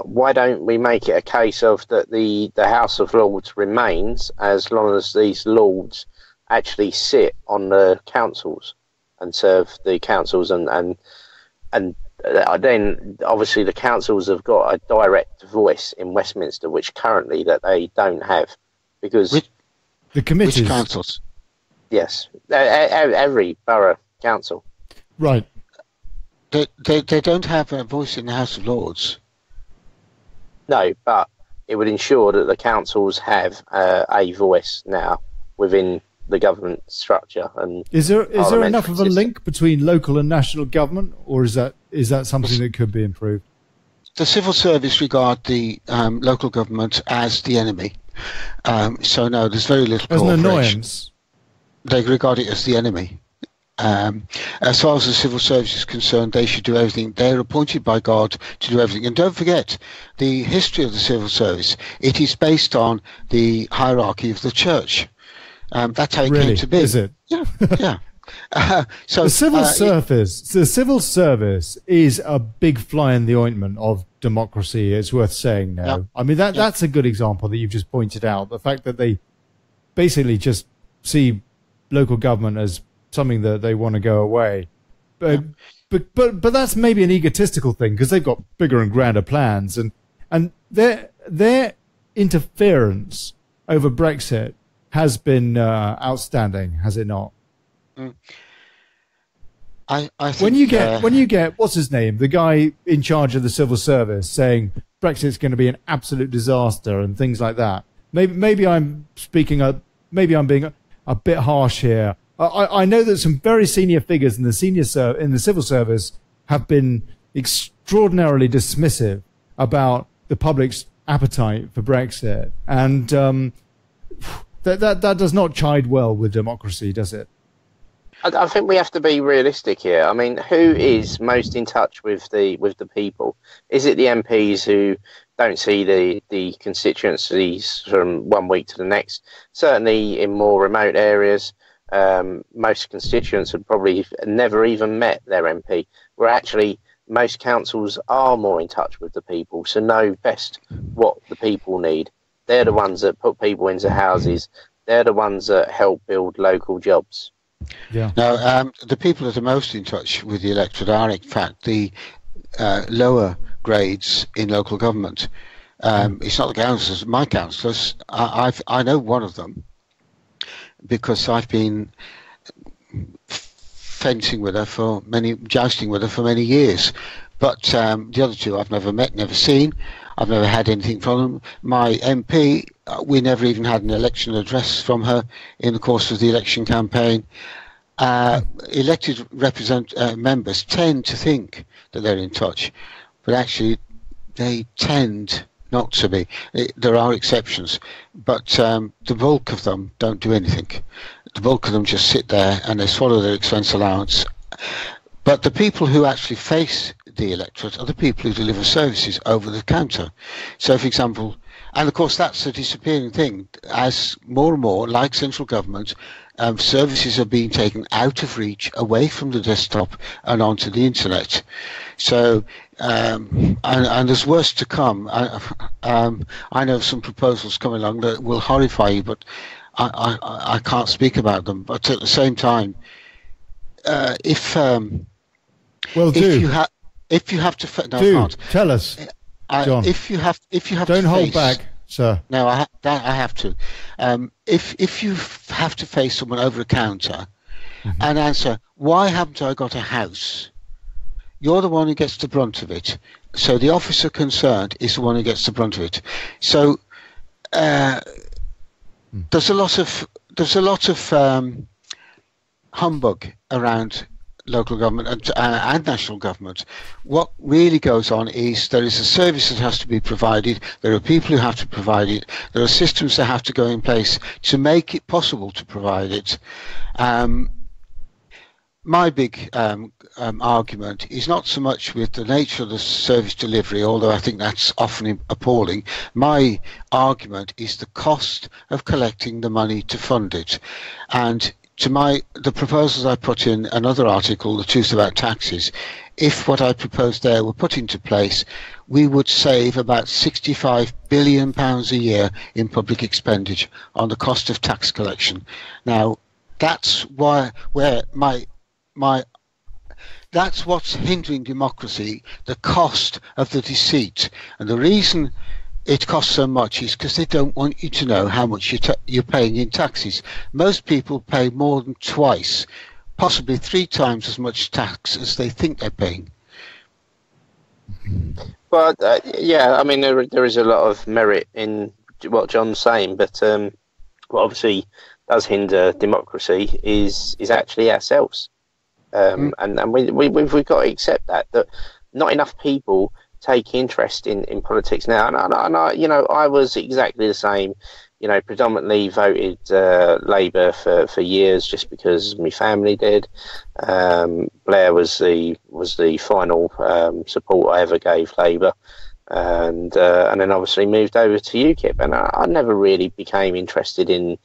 why don't we make it a case of that the House of Lords remains as long as these Lords actually sit on the councils and serve the councils, and then obviously the councils have got a direct voice in Westminster, which currently that they don't have, because the committees. Which councils? Yes, every borough council. Right. They don't have a voice in the House of Lords. No, but it would ensure that the councils have a voice now within the government structure. And is there enough of a link between local and national government, or is that something that could be improved? The civil service regard the local government as the enemy. So no, there's very little as cooperation. An annoyance. They regard it as the enemy. As far as the civil service is concerned, they should do everything. They're appointed by God to do everything. And don't forget, the history of the civil service, it is based on the hierarchy of the church. That's how it came to be. Is it? Yeah, yeah. So the civil service is a big fly in the ointment of democracy. It's worth saying now. Yep. I mean, that's a good example that you've just pointed out. The fact that they basically just see local government as something that they want to go away. But that's maybe an egotistical thing because they've got bigger and grander plans, and their interference over Brexit has been outstanding, has it not? I think when you get what's his name, the guy in charge of the civil service, saying Brexit's going to be an absolute disaster and things like that. Maybe I'm being a bit harsh here. I know that some very senior figures in the civil service have been extraordinarily dismissive about the public's appetite for Brexit, and that does not chide well with democracy, does it? I think we have to be realistic here. I mean, who is most in touch with the people? Is it the MPs who don't see the constituencies from one week to the next? Certainly in more remote areas, most constituents have probably never even met their MP, where actually most councils are more in touch with the people, so know best what the people need. They're the ones that put people into houses. They're the ones that help build local jobs. Yeah. Now, the people that are most in touch with the electorate are, in fact, the lower grades in local government. It's not the councillors. My councillors, I know one of them because I've been jousting with her for many years. But the other two I've never met, never seen. I've never had anything from them. My MP, we never even had an election address from her in the course of the election campaign. Elected members tend to think that they're in touch, but actually they tend not to be. There are exceptions, but the bulk of them don't do anything. The bulk of them just sit there and they swallow their expense allowance. But the people who actually face the electorate are the people who deliver services over the counter. So, for example, and of course that's a disappearing thing, as more and more, like central government, services are being taken out of reach, away from the desktop and onto the internet. So, and there's worse to come. I know some proposals coming along that will horrify you, but I can't speak about them. But at the same time, if you have to, no, I can't. Tell us, John. If you have don't to hold face, back, sir. No, I have to. If you have to face someone over a counter and answer, why haven't I got a house? You're the one who gets the brunt of it. So the officer concerned is the one who gets the brunt of it. So there's a lot of humbug around local government and national government. What really goes on is there is a service that has to be provided, there are people who have to provide it, there are systems that have to go in place to make it possible to provide it. My big argument is not so much with the nature of the service delivery, although I think that's often appalling. My argument is the cost of collecting the money to fund it. And to the proposals I put in another article, The Truth About Taxes, if what I proposed there were put into place, we would save about £65 billion a year in public expenditure on the cost of tax collection. Now, that's that's what's hindering democracy, the cost of the deceit. And the reason it costs so much is because they don't want you to know how much you're paying in taxes. Most people pay more than twice, possibly 3 times as much tax as they think they're paying. Well, yeah, I mean, there is a lot of merit in what John's saying, but what obviously does hinder democracy is actually ourselves. And we've got to accept that not enough people take interest in politics now, and I was exactly the same. Predominantly voted Labour for years just because my family did. Blair was the final support I ever gave Labour, and then obviously moved over to UKIP, and I never really became interested in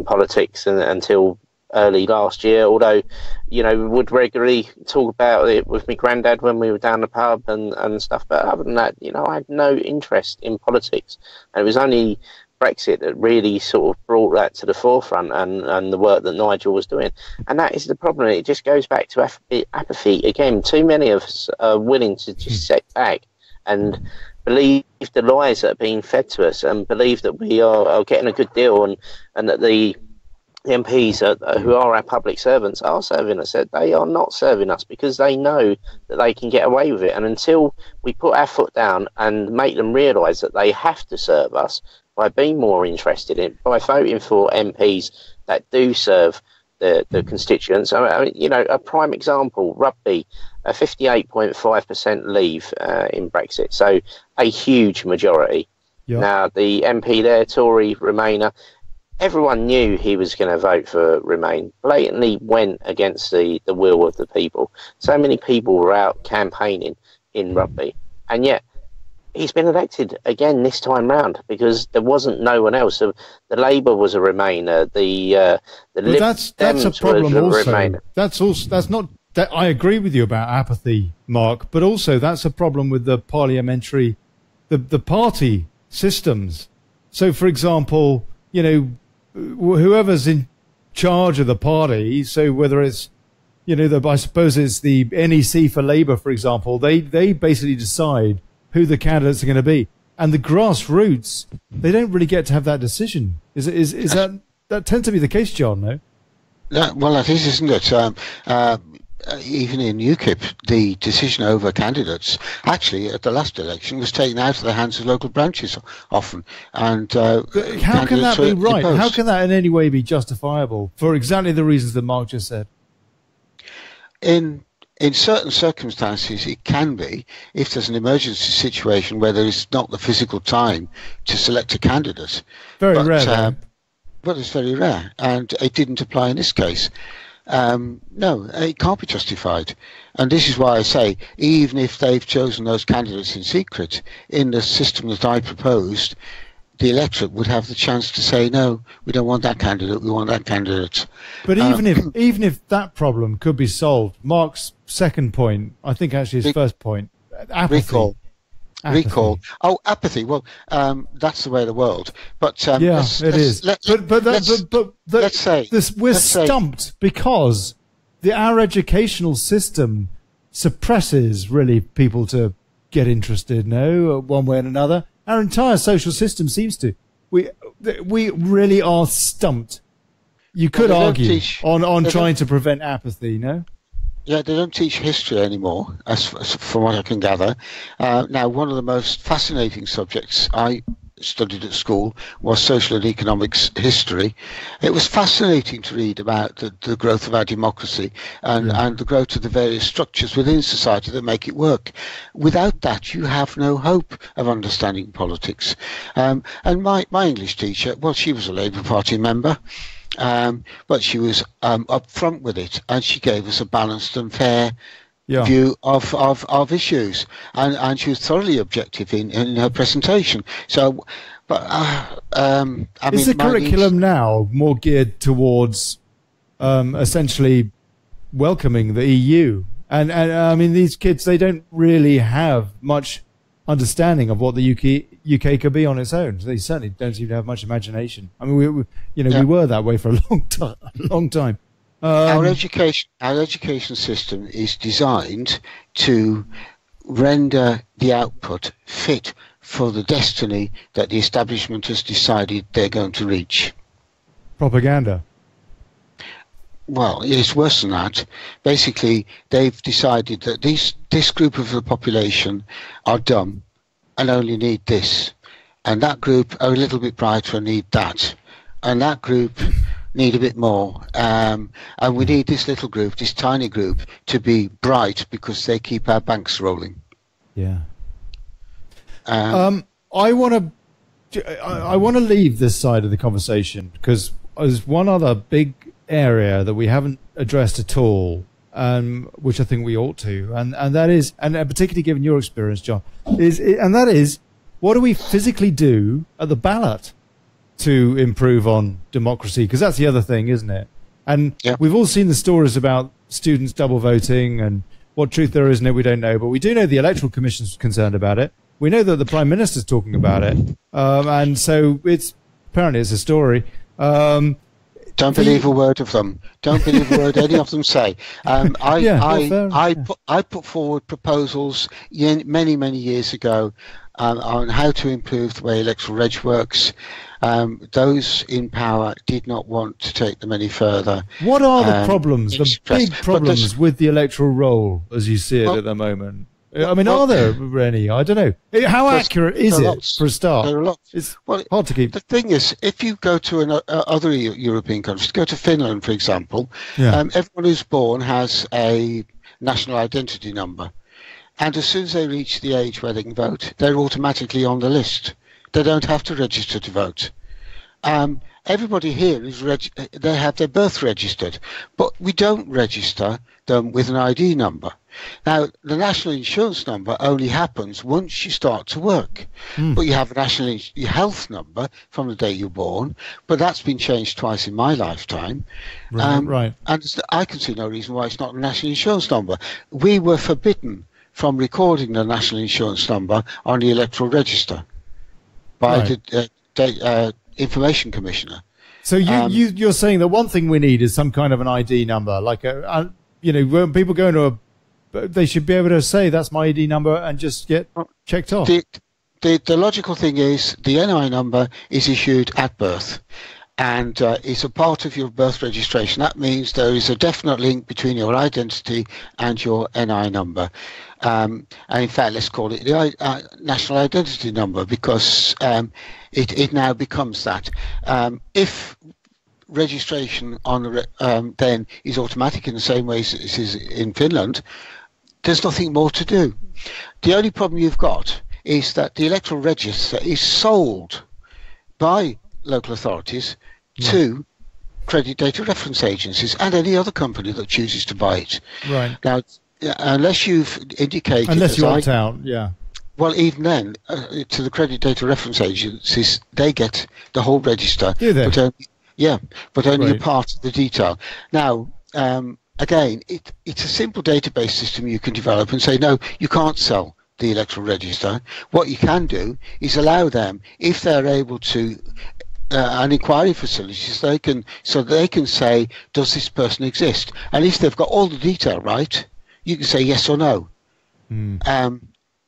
politics until early last year, although we would regularly talk about it with my granddad when we were down the pub and stuff, but other than that, I had no interest in politics. And it was only Brexit that really sort of brought that to the forefront, and the work that Nigel was doing. And that is the problem. It just goes back to apathy again. Too many of us are willing to just sit back and believe the lies that are being fed to us, and believe that we are getting a good deal, and that the MPs who are our public servants are serving us. They are not serving us because they know that they can get away with it. And until we put our foot down and make them realise that they have to serve us by being more interested in, by voting for MPs that do serve the constituents. I mean, you know, a prime example, rugby, a 58.5% leave in Brexit, so a huge majority. Yep. Now, the MP there, Tory Remainer, everyone knew he was going to vote for Remain, blatantly went against the will of the people. So many people were out campaigning in rugby, and yet he's been elected again this time round because there wasn't no one else. So the Labour was a Remainer, the Lib that's Dems a problem was also. a Remainer. That's not. That, I agree with you about apathy, Mark, but also that's a problem with the parliamentary, the party systems. So, for example, you know, whoever's in charge of the party, so whether it's, you know, I suppose it's the NEC for Labour, for example, they basically decide who the candidates are going to be, and the grassroots, they don't really get to have that decision. Is that tends to be the case, John? No. Well, that is, isn't it? Even in UKIP, the decision over candidates, actually, at the last election, was taken out of the hands of local branches often. And how can that be right? Opposed. How can that in any way be justifiable for exactly the reasons that Mark just said? In certain circumstances, it can be, if there's an emergency situation where there is not the physical time to select a candidate. Very rare. But it's very rare, and it didn't apply in this case. No, it can't be justified. And this is why I say, even if they've chosen those candidates in secret, in the system that I proposed, the electorate would have the chance to say, no, we don't want that candidate, we want that candidate. But even if that problem could be solved, Mark's second point, I think actually his first point, apathy. Recall. Oh, apathy. Well, that's the way of the world. But let's say we're stumped because our educational system suppresses really people to get interested. No, one way or another. Our entire social system seems to. We really are stumped. You could argue on trying to prevent apathy. No. Yeah, they don't teach history anymore, as from what I can gather. Now, one of the most fascinating subjects I studied at school was social and economics history. It was fascinating to read about the growth of our democracy and the growth of the various structures within society that make it work. Without that, you have no hope of understanding politics. And my English teacher, well, she was a Labour Party member. But she was up front with it, and she gave us a balanced and fair view of issues, and she was thoroughly objective in her presentation. So, but is the curriculum now more geared towards essentially welcoming the EU? And I mean, these kids, they don't really have much understanding of what the UK could be on its own. They certainly don't seem to have much imagination. I mean, we were that way for a long time. Our education system is designed to render the output fit for the destiny that the establishment has decided they're going to reach. Propaganda. Well, it's worse than that. Basically, they've decided that this group of the population are dumb and only need this, and that group are a little bit brighter and need that, and that group need a bit more, and we need this little group, this tiny group, to be bright because they keep our banks rolling. Yeah. I want to leave this side of the conversation because there's one other big area that we haven't addressed at all, which I think we ought to, and that is, and particularly given your experience, John, that is, what do we physically do at the ballot to improve on democracy? Because that's the other thing, isn't it? And we've all seen the stories about students double voting, and what truth there is in it, we don't know, but we do know the Electoral Commission's concerned about it. We know that the Prime Minister's talking about it, and so it's apparently it's a story. Don't believe a word of them. Don't believe a word any of them say. I put forward proposals many, many years ago on how to improve the way electoral reg works. Those in power did not want to take them any further. What are the problems, the big problems with the electoral roll as you see it at the moment? I mean, are there any? I don't know. How accurate is it for a start? There are lots. It's hard to keep. The thing is, if you go to other European countries, go to Finland, for example, everyone who's born has a national identity number. And as soon as they reach the age where they can vote, they're automatically on the list. They don't have to register to vote. Everybody here they have their birth registered, but we don't register them with an ID number. Now, the national insurance number only happens once you start to work. But you have a national health number from the day you're born, but that's been changed twice in my lifetime. Right. And I can see no reason why it's not a national insurance number. We were forbidden from recording the national insurance number on the electoral register by the Information Commissioner. So you're saying that one thing we need is some kind of an ID number, like when people go into they should be able to say that's my ID number and just get checked off. The logical thing is the NI number is issued at birth, and it's a part of your birth registration. That means there is a definite link between your identity and your NI number. And in fact, let's call it the national identity number, because it now becomes that. If registration on then is automatic in the same way as it is in Finland, there's nothing more to do. The only problem you've got is that the electoral register is sold by local authorities to credit data reference agencies and any other company that chooses to buy it. Right. Now, unless you've indicated... Unless you opt out, Well, even then, to the credit data reference agencies, they get the whole register. Do they? But only a part of the detail. Now, again, it's a simple database system you can develop and say, no, you can't sell the electoral register. What you can do is allow them, if they're able to, an inquiry facilities, they can say, does this person exist? And if they've got all the detail right, you can say yes or no.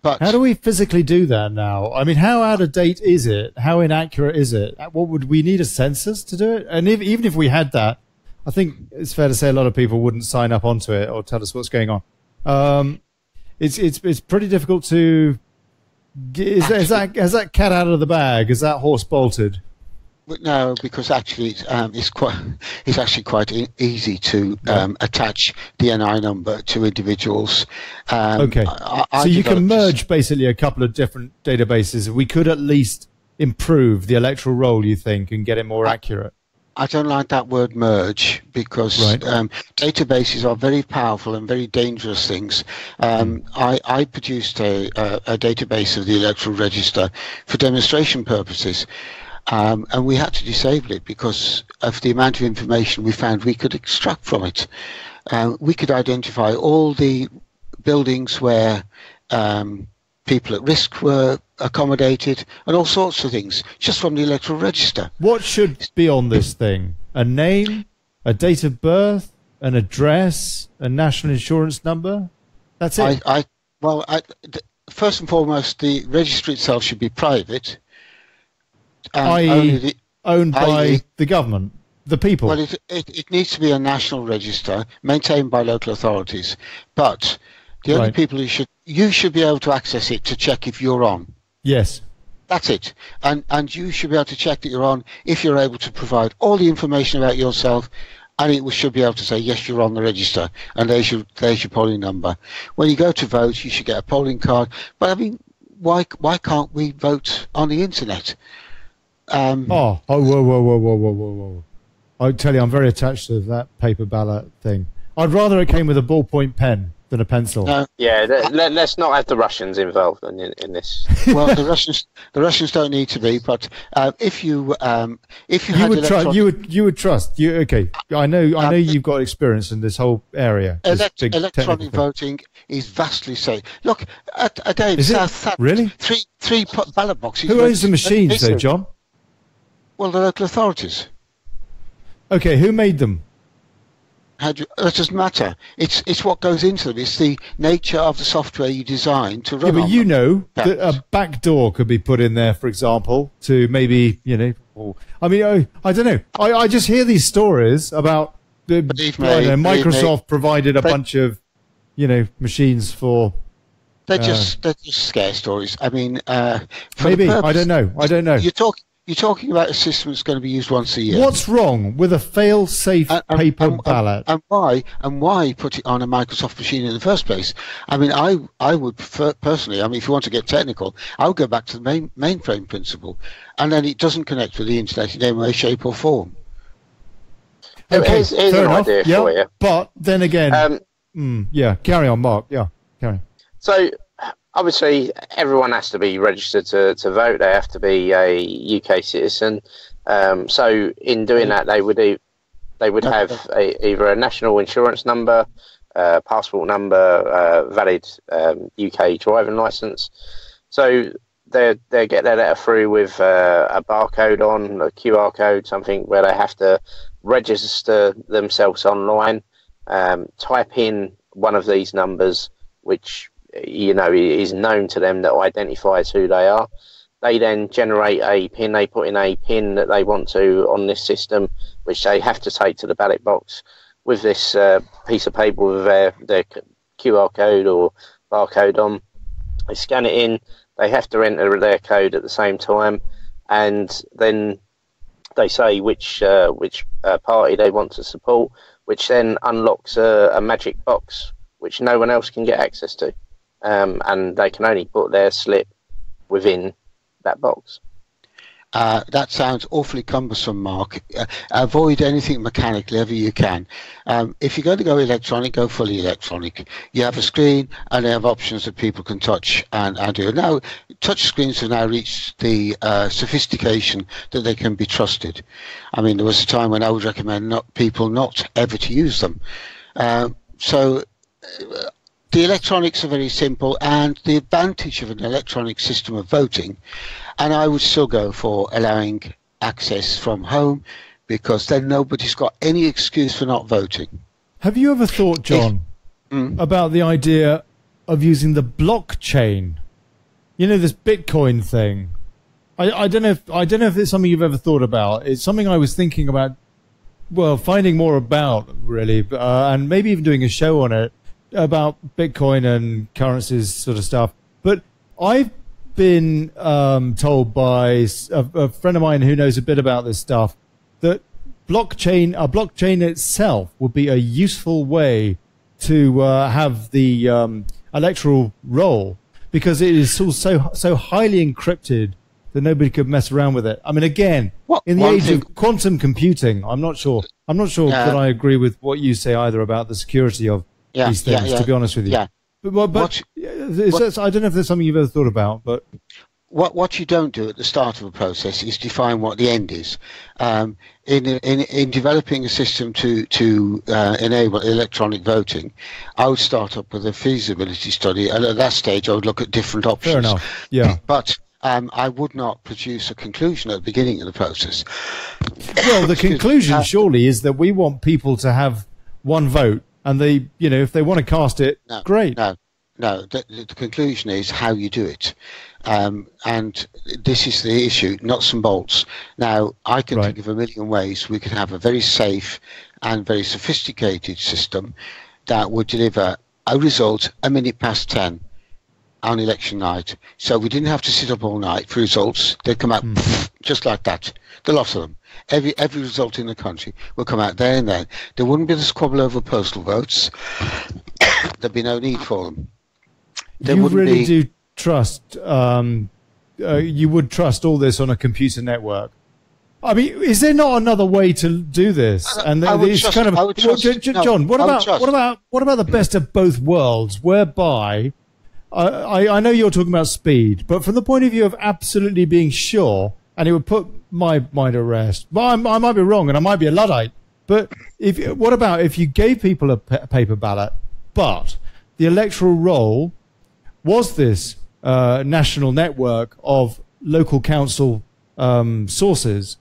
But how do we physically do that now? I mean, how out of date is it? How inaccurate is it? What would we need a census to do it? And even if we had that, I think it's fair to say a lot of people wouldn't sign up onto it or tell us what's going on. It's pretty difficult to. Is that cat out of the bag? Is that horse bolted? No, because actually it's actually quite easy to attach the NI number to individuals. Okay, so you can merge basically a couple of different databases. We could at least improve the electoral roll, you think, and get it more accurate. I don't like that word merge, because databases are very powerful and very dangerous things. I produced a database of the electoral register for demonstration purposes. And we had to disable it because of the amount of information we found we could extract from it. We could identify all the buildings where people at risk were accommodated and all sorts of things just from the electoral register. What should be on this thing? A name, a date of birth, an address, a national insurance number? That's it? First and foremost, the register itself should be private. I.e. owned by the government, the people. Well, it needs to be a national register maintained by local authorities. But the only people you should be able to access it to check if you're on. Yes. That's it. And you should be able to check that you're on if you're able to provide all the information about yourself, and it should be able to say, yes, you're on the register, and there's your polling number. When you go to vote, you should get a polling card. But I mean, why can't we vote on the internet? Whoa. I tell you, I'm very attached to that paper ballot thing. I'd rather it came with a ballpoint pen than a pencil. No. Yeah, let's not have the Russians involved in this. Well, the Russians don't need to be, but if you would trust. Okay, I know you've got experience in this whole area. Electronic voting is vastly safe. Look, again, is South it really three ballot boxes. Who owns the machines, though, John? Well, the local authorities. Okay, who made them? It doesn't matter. It's what goes into them. It's the nature of the software you design to run. Yeah, but on you them. know that a back door could be put in there, for example, to maybe, I mean, I don't know. I just hear these stories about Microsoft provided a bunch of, machines for. They're just scare stories. I mean, maybe I don't know. You're talking about a system that's going to be used once a year. What's wrong with a fail-safe paper ballot? And why put it on a Microsoft machine in the first place? I mean, I would prefer, personally, if you want to get technical, I would go back to the mainframe principle, and then it doesn't connect with the internet in any way, shape or form. Okay, here's an idea for you. But then again, carry on, Mark. Yeah, carry on. So, obviously, everyone has to be registered to vote. They have to be a UK citizen. So, in doing that, they would have either a national insurance number, passport number, valid UK driving licence. So, they get their letter through with a barcode on, a QR code, something where they have to register themselves online, type in one of these numbers, which is known to them, that identifies who they are. They then generate a PIN. They put in a PIN that they want to on this system, which they have to take to the ballot box with this piece of paper with their QR code or barcode on. They scan it in. They have to enter their code at the same time, and then they say which party they want to support, which then unlocks a magic box which no one else can get access to. And they can only put their slip within that box. That sounds awfully cumbersome, Mark. Avoid anything mechanical ever you can. If you're going to go electronic, go fully electronic. You have a screen and they have options that people can touch and do. Now, touch screens have now reached the sophistication that they can be trusted. I mean, there was a time when I would recommend people not ever to use them. The electronics are very simple, and the advantage of an electronic system of voting, and I would still go for allowing access from home, because then nobody's got any excuse for not voting. Have you ever thought, John, about the idea of using the blockchain? This Bitcoin thing. I don't know if it's something you've ever thought about. It's something I was thinking about, finding more about, really, and maybe even doing a show on it, about Bitcoin and currencies sort of stuff. But I've been told by a friend of mine who knows a bit about this stuff that a blockchain itself would be a useful way to have the electoral roll, because it is so highly encrypted that nobody could mess around with it. I mean, again, in the age of quantum computing, I'm not sure that I agree with what you say either about the security of these things, to be honest with you. Yeah. But I don't know if there's something you've ever thought about, but what you don't do at the start of a process is define what the end is. In developing a system to enable electronic voting, I would start up with a feasibility study, and at that stage I would look at different options. Fair enough. Yeah. But I would not produce a conclusion at the beginning of the process. Well, the conclusion surely is that we want people to have one vote. And they, if they want to cast it, great. No. The conclusion is how you do it, and this is the issue, nuts and bolts. Now, I can think of a million ways we could have a very safe and very sophisticated system that would deliver a result a minute past 10 on election night. So we didn't have to sit up all night for results. They'd come out just like that. The lot of them. Every result in the country will come out there and then. There wouldn't be the squabble over postal votes. There'd be no need for them. You really do trust, you would trust all this on a computer network. I mean, is there not another way to do this? And John, what about the best of both worlds, whereby I know you're talking about speed, but from the point of view of absolutely being sure, and it would put my mind at rest. But I might be wrong, and I might be a Luddite. But what about if you gave people a paper ballot, but the electoral roll was this national network of local council sources,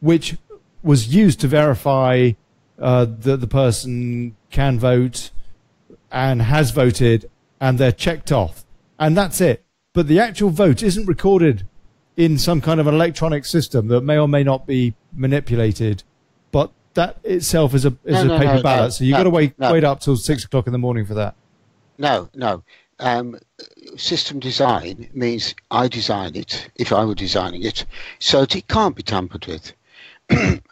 which was used to verify that the person can vote and has voted, and they're checked off, and that's it. But the actual vote isn't recorded in some kind of an electronic system that may or may not be manipulated, but that itself is a paper ballot. So you've got to wait up till 6 o'clock in the morning for that. No. System design means I design it, if I were designing it, so that it can't be tampered with.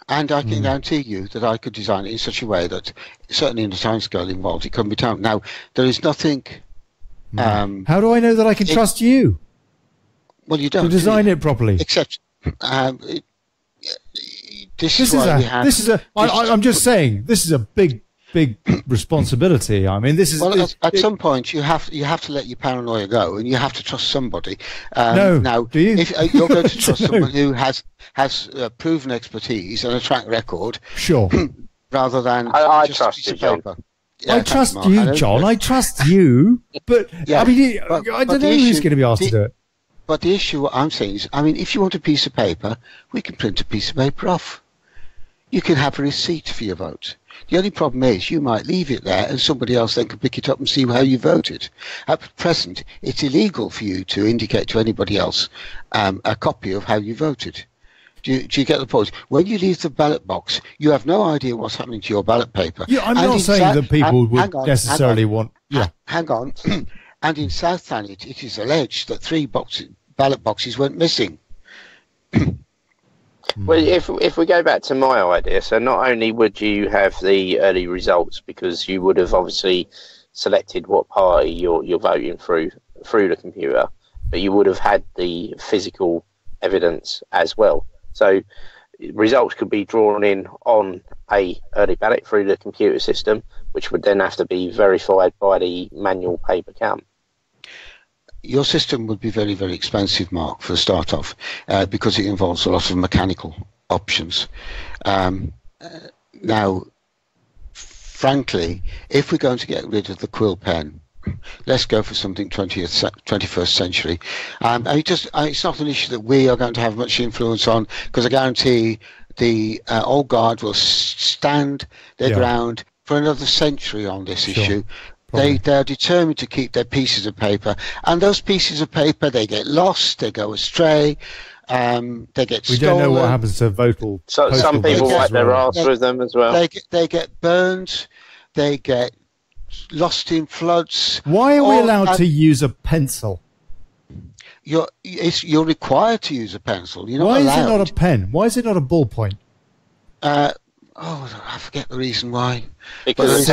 And I can guarantee you that I could design it in such a way that, certainly in the timescale involved, it couldn't be tampered. Now, there is nothing... How do I know that I can trust you? Well, you don't. To design it properly. Except... I'm just saying, this is a big responsibility. I mean, this is... Well, at some point, you have to let your paranoia go, and you have to trust somebody. Now, do you? If you're going to trust someone who has proven expertise and a track record... Sure. Rather than I just trust a piece of you, paper. Yeah, I trust you, John. I trust you. But, yeah, I mean, I don't know who's going to be asked to do it. But the issue, what I'm saying is, I mean, if you want a piece of paper, we can print a piece of paper off. You can have a receipt for your vote. The only problem is you might leave it there and somebody else then can pick it up and see how you voted. At present, it's illegal for you to indicate to anybody else a copy of how you voted. Do you get the point? When you leave the ballot box, you have no idea what's happening to your ballot paper. Yeah, I'm not saying that people would necessarily want... Yeah. Hang on. And in South Thanet, it is alleged that 3 ballot boxes went missing. Well, if we go back to my idea, so not only would you have the early results because you would have obviously selected what party you're voting through the computer, but you would have had the physical evidence as well. So results could be drawn in on a early ballot through the computer system, which would then have to be verified by the manual paper count. Your system would be very, very expensive, Mark, for a start off, because it involves a lot of mechanical options. Now, frankly, if we're going to get rid of the quill pen, let's go for something 21st century. It's not an issue that we are going to have much influence on, because I guarantee the old guard will stand their ground for another century on this issue. They're determined to keep their pieces of paper, and those pieces of paper, they get lost, they go astray, they get stolen. We don't know what happens to vocal. So some people wipe their arse with them as well. They get burned, they get lost in floods. Why are we allowed to use a pencil? You're required to use a pencil. Why is it not a pen? Why is it not a ballpoint? I forget the reason why. Because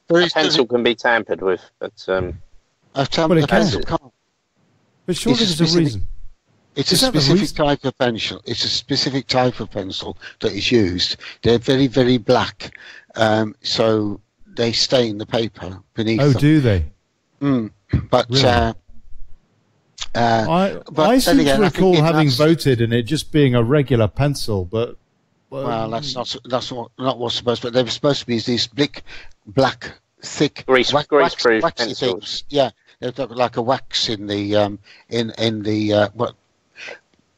a pencil can be tampered with, but a pencil can't. But surely there's a reason. It's a specific type of pencil. It's a specific type of pencil that is used. They're very, very black, so they stain the paper beneath them. Oh, do they? But really? I seem to recall having voted and it just being a regular pencil, but well, that's not what's supposed to be. They were supposed to be these black, thick, grease-proof waxy pencils. things. Yeah, they've got like a wax in the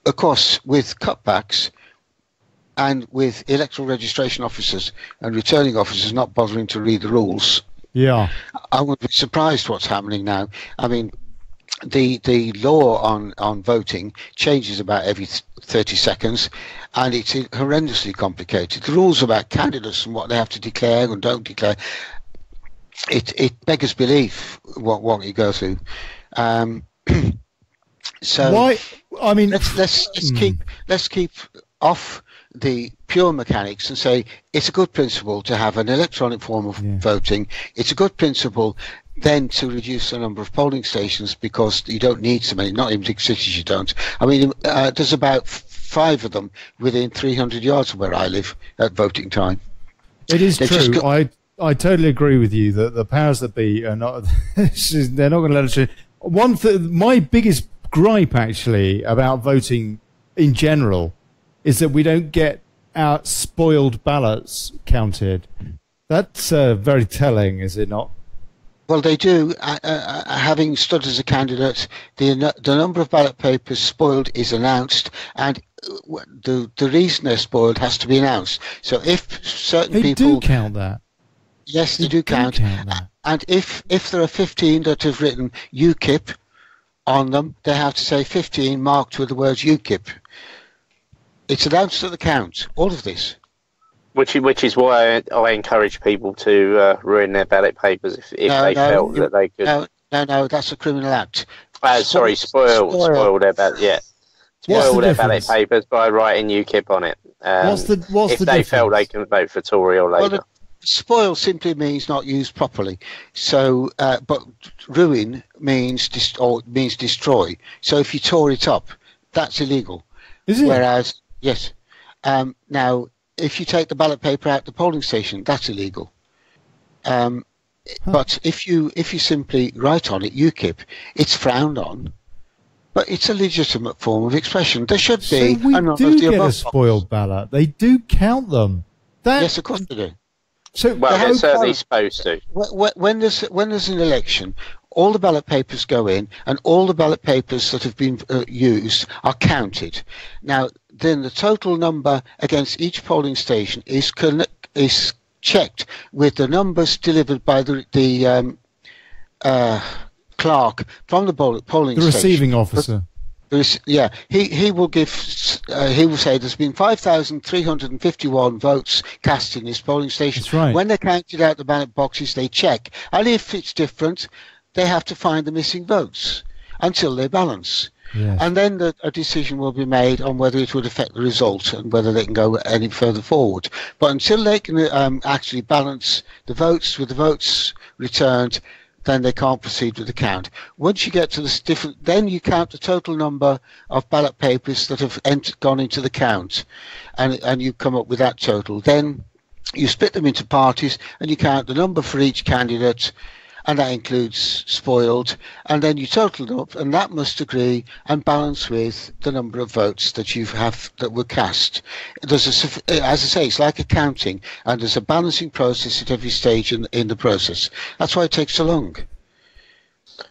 of course, with cutbacks and with electoral registration officers and returning officers not bothering to read the rules. Yeah, I would be surprised what's happening now. I mean, the law on voting changes about every 30 seconds, and it's horrendously complicated. The rules about candidates and what they have to declare and don't declare, it beggars belief what you go through. So why? I mean, let's keep off the pure mechanics and say it's a good principle to have an electronic form of voting. It's a good principle then to reduce the number of polling stations because you don't need so many, not in big cities you don't. I mean, there's about 5 of them within 300 yards of where I live at voting time. It is true. I totally agree with you that the powers that be are not, they're not going to let us. My biggest gripe actually about voting in general is that we don't get our spoiled ballots counted. That's very telling, is it not? Well, they do. Having stood as a candidate, the number of ballot papers spoiled is announced, and the reason they're spoiled has to be announced. So if certain They people do count that. yes, they do count. that. And if there are 15 that have written UKIP on them, they have to say 15 marked with the words UKIP. It's announced at the count. All of this. Which is why I encourage people to ruin their ballot papers if they felt that they could. No, that's a criminal act. Spoil their ballot. Yeah, spoil their ballot papers by writing UKIP on it. If they felt they can vote for Tory or Labour. Well, spoil simply means not used properly. So, but ruin means destroy. So if you tore it up, that's illegal. Is it? Whereas, yes. Now, if you take the ballot paper out the polling station, that's illegal. But if you simply write on it UKIP, it's frowned on. But it's a legitimate form of expression. There should be. So we do get a spoiled ballot. They do count them. Yes, of course they do. So they're certainly supposed to. When there's an election, all the ballot papers go in, and all the ballot papers that have been used are counted. Now, then the total number against each polling station is checked with the numbers delivered by the clerk from the polling station. The receiving officer. Yeah, he will give. He will say there's been 5,351 votes cast in this polling station. That's right. When they counted out the ballot boxes, they check, and if it's different, they have to find the missing votes until they balance. Yes. And then a decision will be made on whether it would affect the result and whether they can go any further forward. But until they can actually balance the votes with the votes returned, then they can't proceed with the count. Once you get to this then you count the total number of ballot papers that have gone into the count, and you come up with that total. Then you split them into parties, and you count the number for each candidate, and that includes spoiled, and then you total it up, and that must agree and balance with the number of votes that you have that were cast. As I say, it's like accounting, and there's a balancing process at every stage in the process. That's why it takes so long.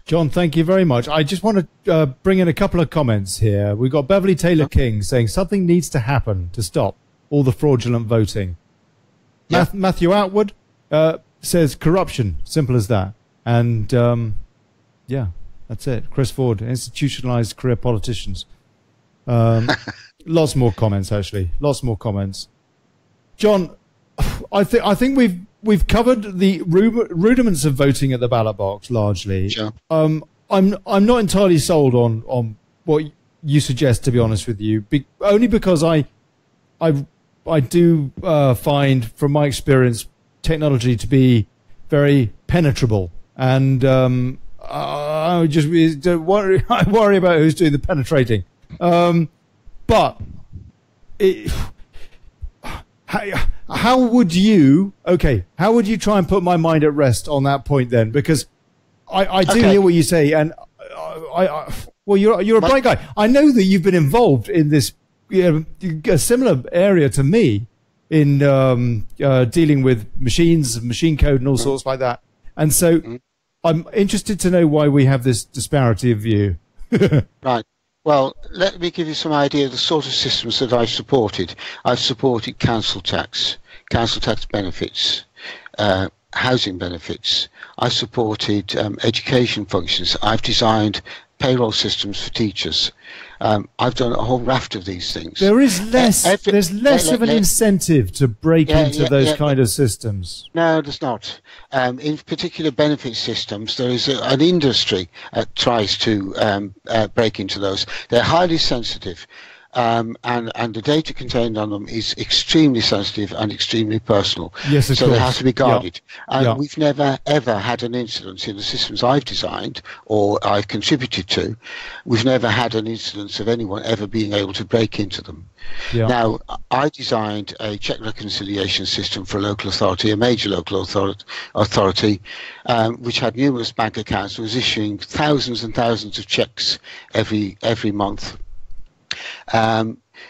John, thank you very much. I just want to bring in a couple of comments here. We've got Beverly Taylor King saying something needs to happen to stop all the fraudulent voting. Yeah. Matthew Outwood says corruption, simple as that. And, yeah, that's it. Chris Ford, institutionalized career politicians. Lots more comments, actually. Lots more comments. John, I think we've covered the rudiments of voting at the ballot box largely. Sure. I'm not entirely sold on what you suggest, to be honest with you, only because I do find, from my experience, technology to be very penetrable. And I worry about who's doing the penetrating. But how would you try and put my mind at rest on that point then? Because I do hear what you say, and well, you're a bright guy. I know that you've been involved in this a similar area to me in dealing with machines, machine code, and all sorts like that. And so I'm interested to know why we have this disparity of view. Right. Well, let me give you some idea of the sort of systems that I've supported. I've supported council tax benefits, housing benefits. I've supported education functions. I've designed payroll systems for teachers. I've done a whole raft of these things. There is there's less of an incentive to break into those kind of systems. No, there's not. In particular benefit systems, there is an industry that tries to break into those. They're highly sensitive. And the data contained on them is extremely sensitive and extremely personal. Yes, of so course. they have to be guarded. Yeah. And we've never, ever had an incident in the systems I've designed or I've contributed to. We've never had an incident of anyone ever being able to break into them. Yeah. Now, I designed a check reconciliation system for a local authority, a major local authority, which had numerous bank accounts, was issuing thousands and thousands of checks every month.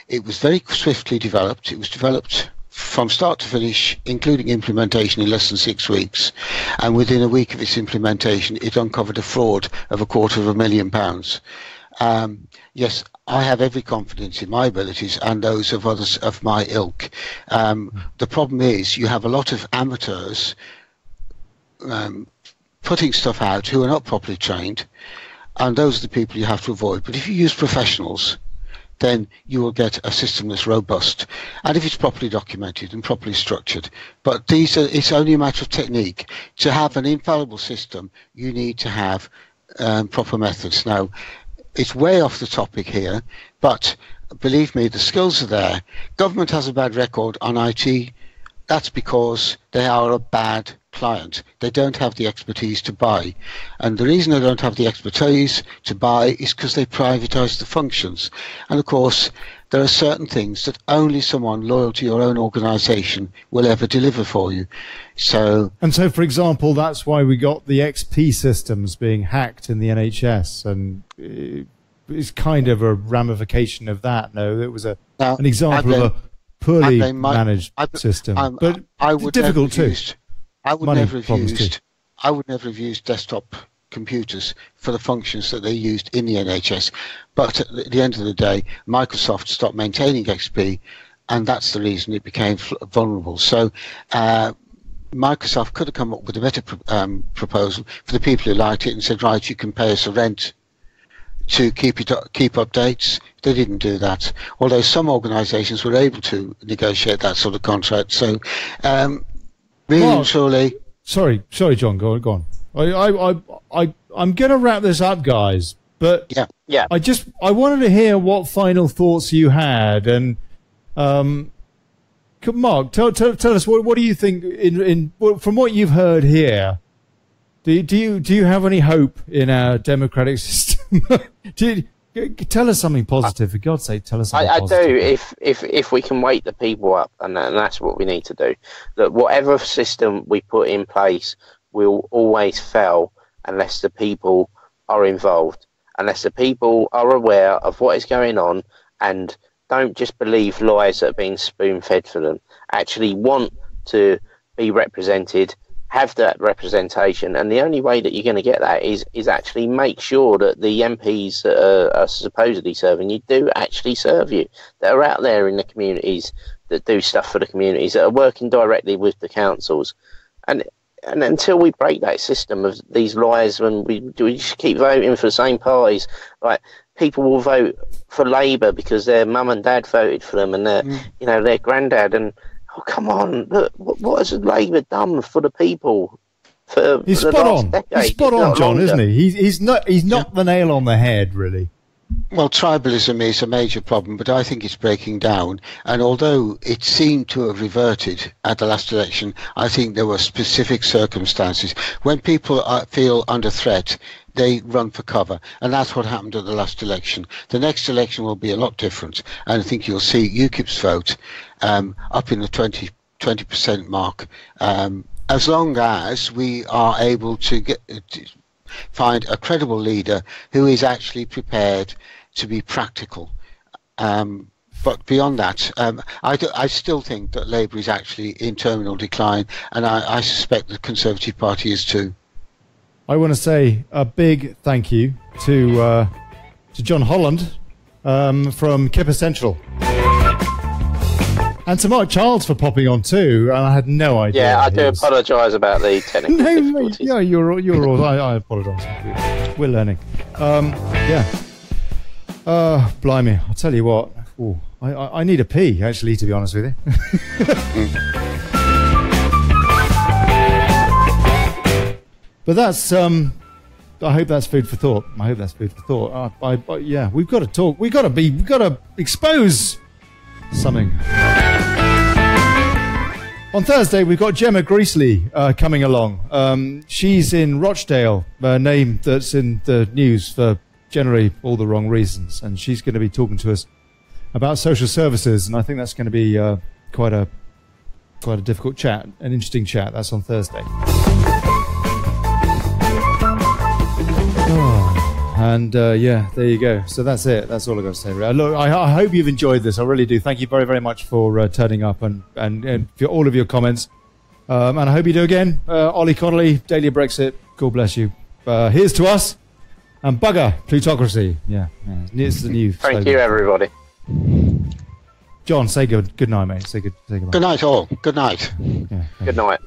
It was very swiftly developed. It was developed from start to finish, including implementation, in less than 6 weeks. And within a week of its implementation, it uncovered a fraud of £250,000. Yes, I have every confidence in my abilities and those of others of my ilk. The problem is you have a lot of amateurs putting stuff out who are not properly trained, and those are the people you have to avoid. But if you use professionals, then you will get a system that's robust, and if it's properly documented and properly structured. But it's only a matter of technique. To have an infallible system, you need to have proper methods. Now, it's way off the topic here, but believe me, the skills are there. Government has a bad record on IT. That's because they are a bad client. They don't have the expertise to buy. And the reason they don't have the expertise to buy is because they privatise the functions. And of course, there are certain things that only someone loyal to your own organisation will ever deliver for you. So, for example, that's why we got the XP systems being hacked in the NHS, and it's kind of a ramification of that. No, it was an example of a poorly managed system, but I would difficult too. I would never have used desktop computers for the functions that they used in the NHS. But at the end of the day, Microsoft stopped maintaining XP, and that's the reason it became vulnerable. So Microsoft could have come up with a better proposal for the people who liked it and said, right, you can pay us a rent to keep updates. They didn't do that, although some organisations were able to negotiate that sort of contract. So really and truly... Sorry, John, go on. I'm going to wrap this up, guys, but yeah. I wanted to hear what final thoughts you had, and Mark, tell us what do you think from what you've heard here. Do you have any hope in our democratic system? Tell us something positive, for God's sake. Tell us something positive. I do. If we can wake the people up, and that's what we need to do. That whatever system we put in place will always fail unless the people are involved, unless the people are aware of what is going on and don't just believe lies that are being spoon-fed for them. Actually want to be represented, have that representation, and the only way that you're going to get that is actually make sure that the MPs that are supposedly serving you do actually serve you, that are out there in the communities, that do stuff for the communities, that are working directly with the councils. And until we break that system of these lies, when we just keep voting for the same parties, like people will vote for Labour because their mum and dad voted for them, and their granddad, and oh, come on, look, what has Labour done for the people? He's spot on. He's spot on, John, isn't he? He's not the nail on the head, really. Well, tribalism is a major problem, but I think it's breaking down. And although it seemed to have reverted at the last election, I think there were specific circumstances. When people feel under threat, they run for cover. And that's what happened at the last election. The next election will be a lot different. And I think you'll see UKIP's vote up in the 20% mark, as long as we are able to find a credible leader who is actually prepared to be practical. But beyond that, I still think that Labour is actually in terminal decline, and I suspect the Conservative Party is too. I want to say a big thank you to John Holland from Kipper Central. And to Mark Childs for popping on too, and I had no idea. Yeah, I do apologise about the technical difficulties. Yeah, you're all. I apologise. We're learning. Blimey, I'll tell you what. Ooh, I need a pee, actually, to be honest with you. But that's I hope that's food for thought. Yeah, we've got to talk. We've got to expose something. On Thursday, we've got Gemma Greasley coming along. She's in Rochdale, a name that's in the news for generally all the wrong reasons, and she's going to be talking to us about social services, and I think that's going to be quite a difficult chat, an interesting chat. That's on Thursday. And yeah, there you go. So that's it. That's all I've got to say. Look, I hope you've enjoyed this. I really do. Thank you very, very much for turning up and for all of your comments. And I hope you do again. Olly Connelly, Daily Brexit. God bless you. Here's to us. And bugger plutocracy. Yeah. It's the new. Thank you, everybody. John, say good night, mate. Say goodbye. Good night, all. Good night. Yeah, Good night.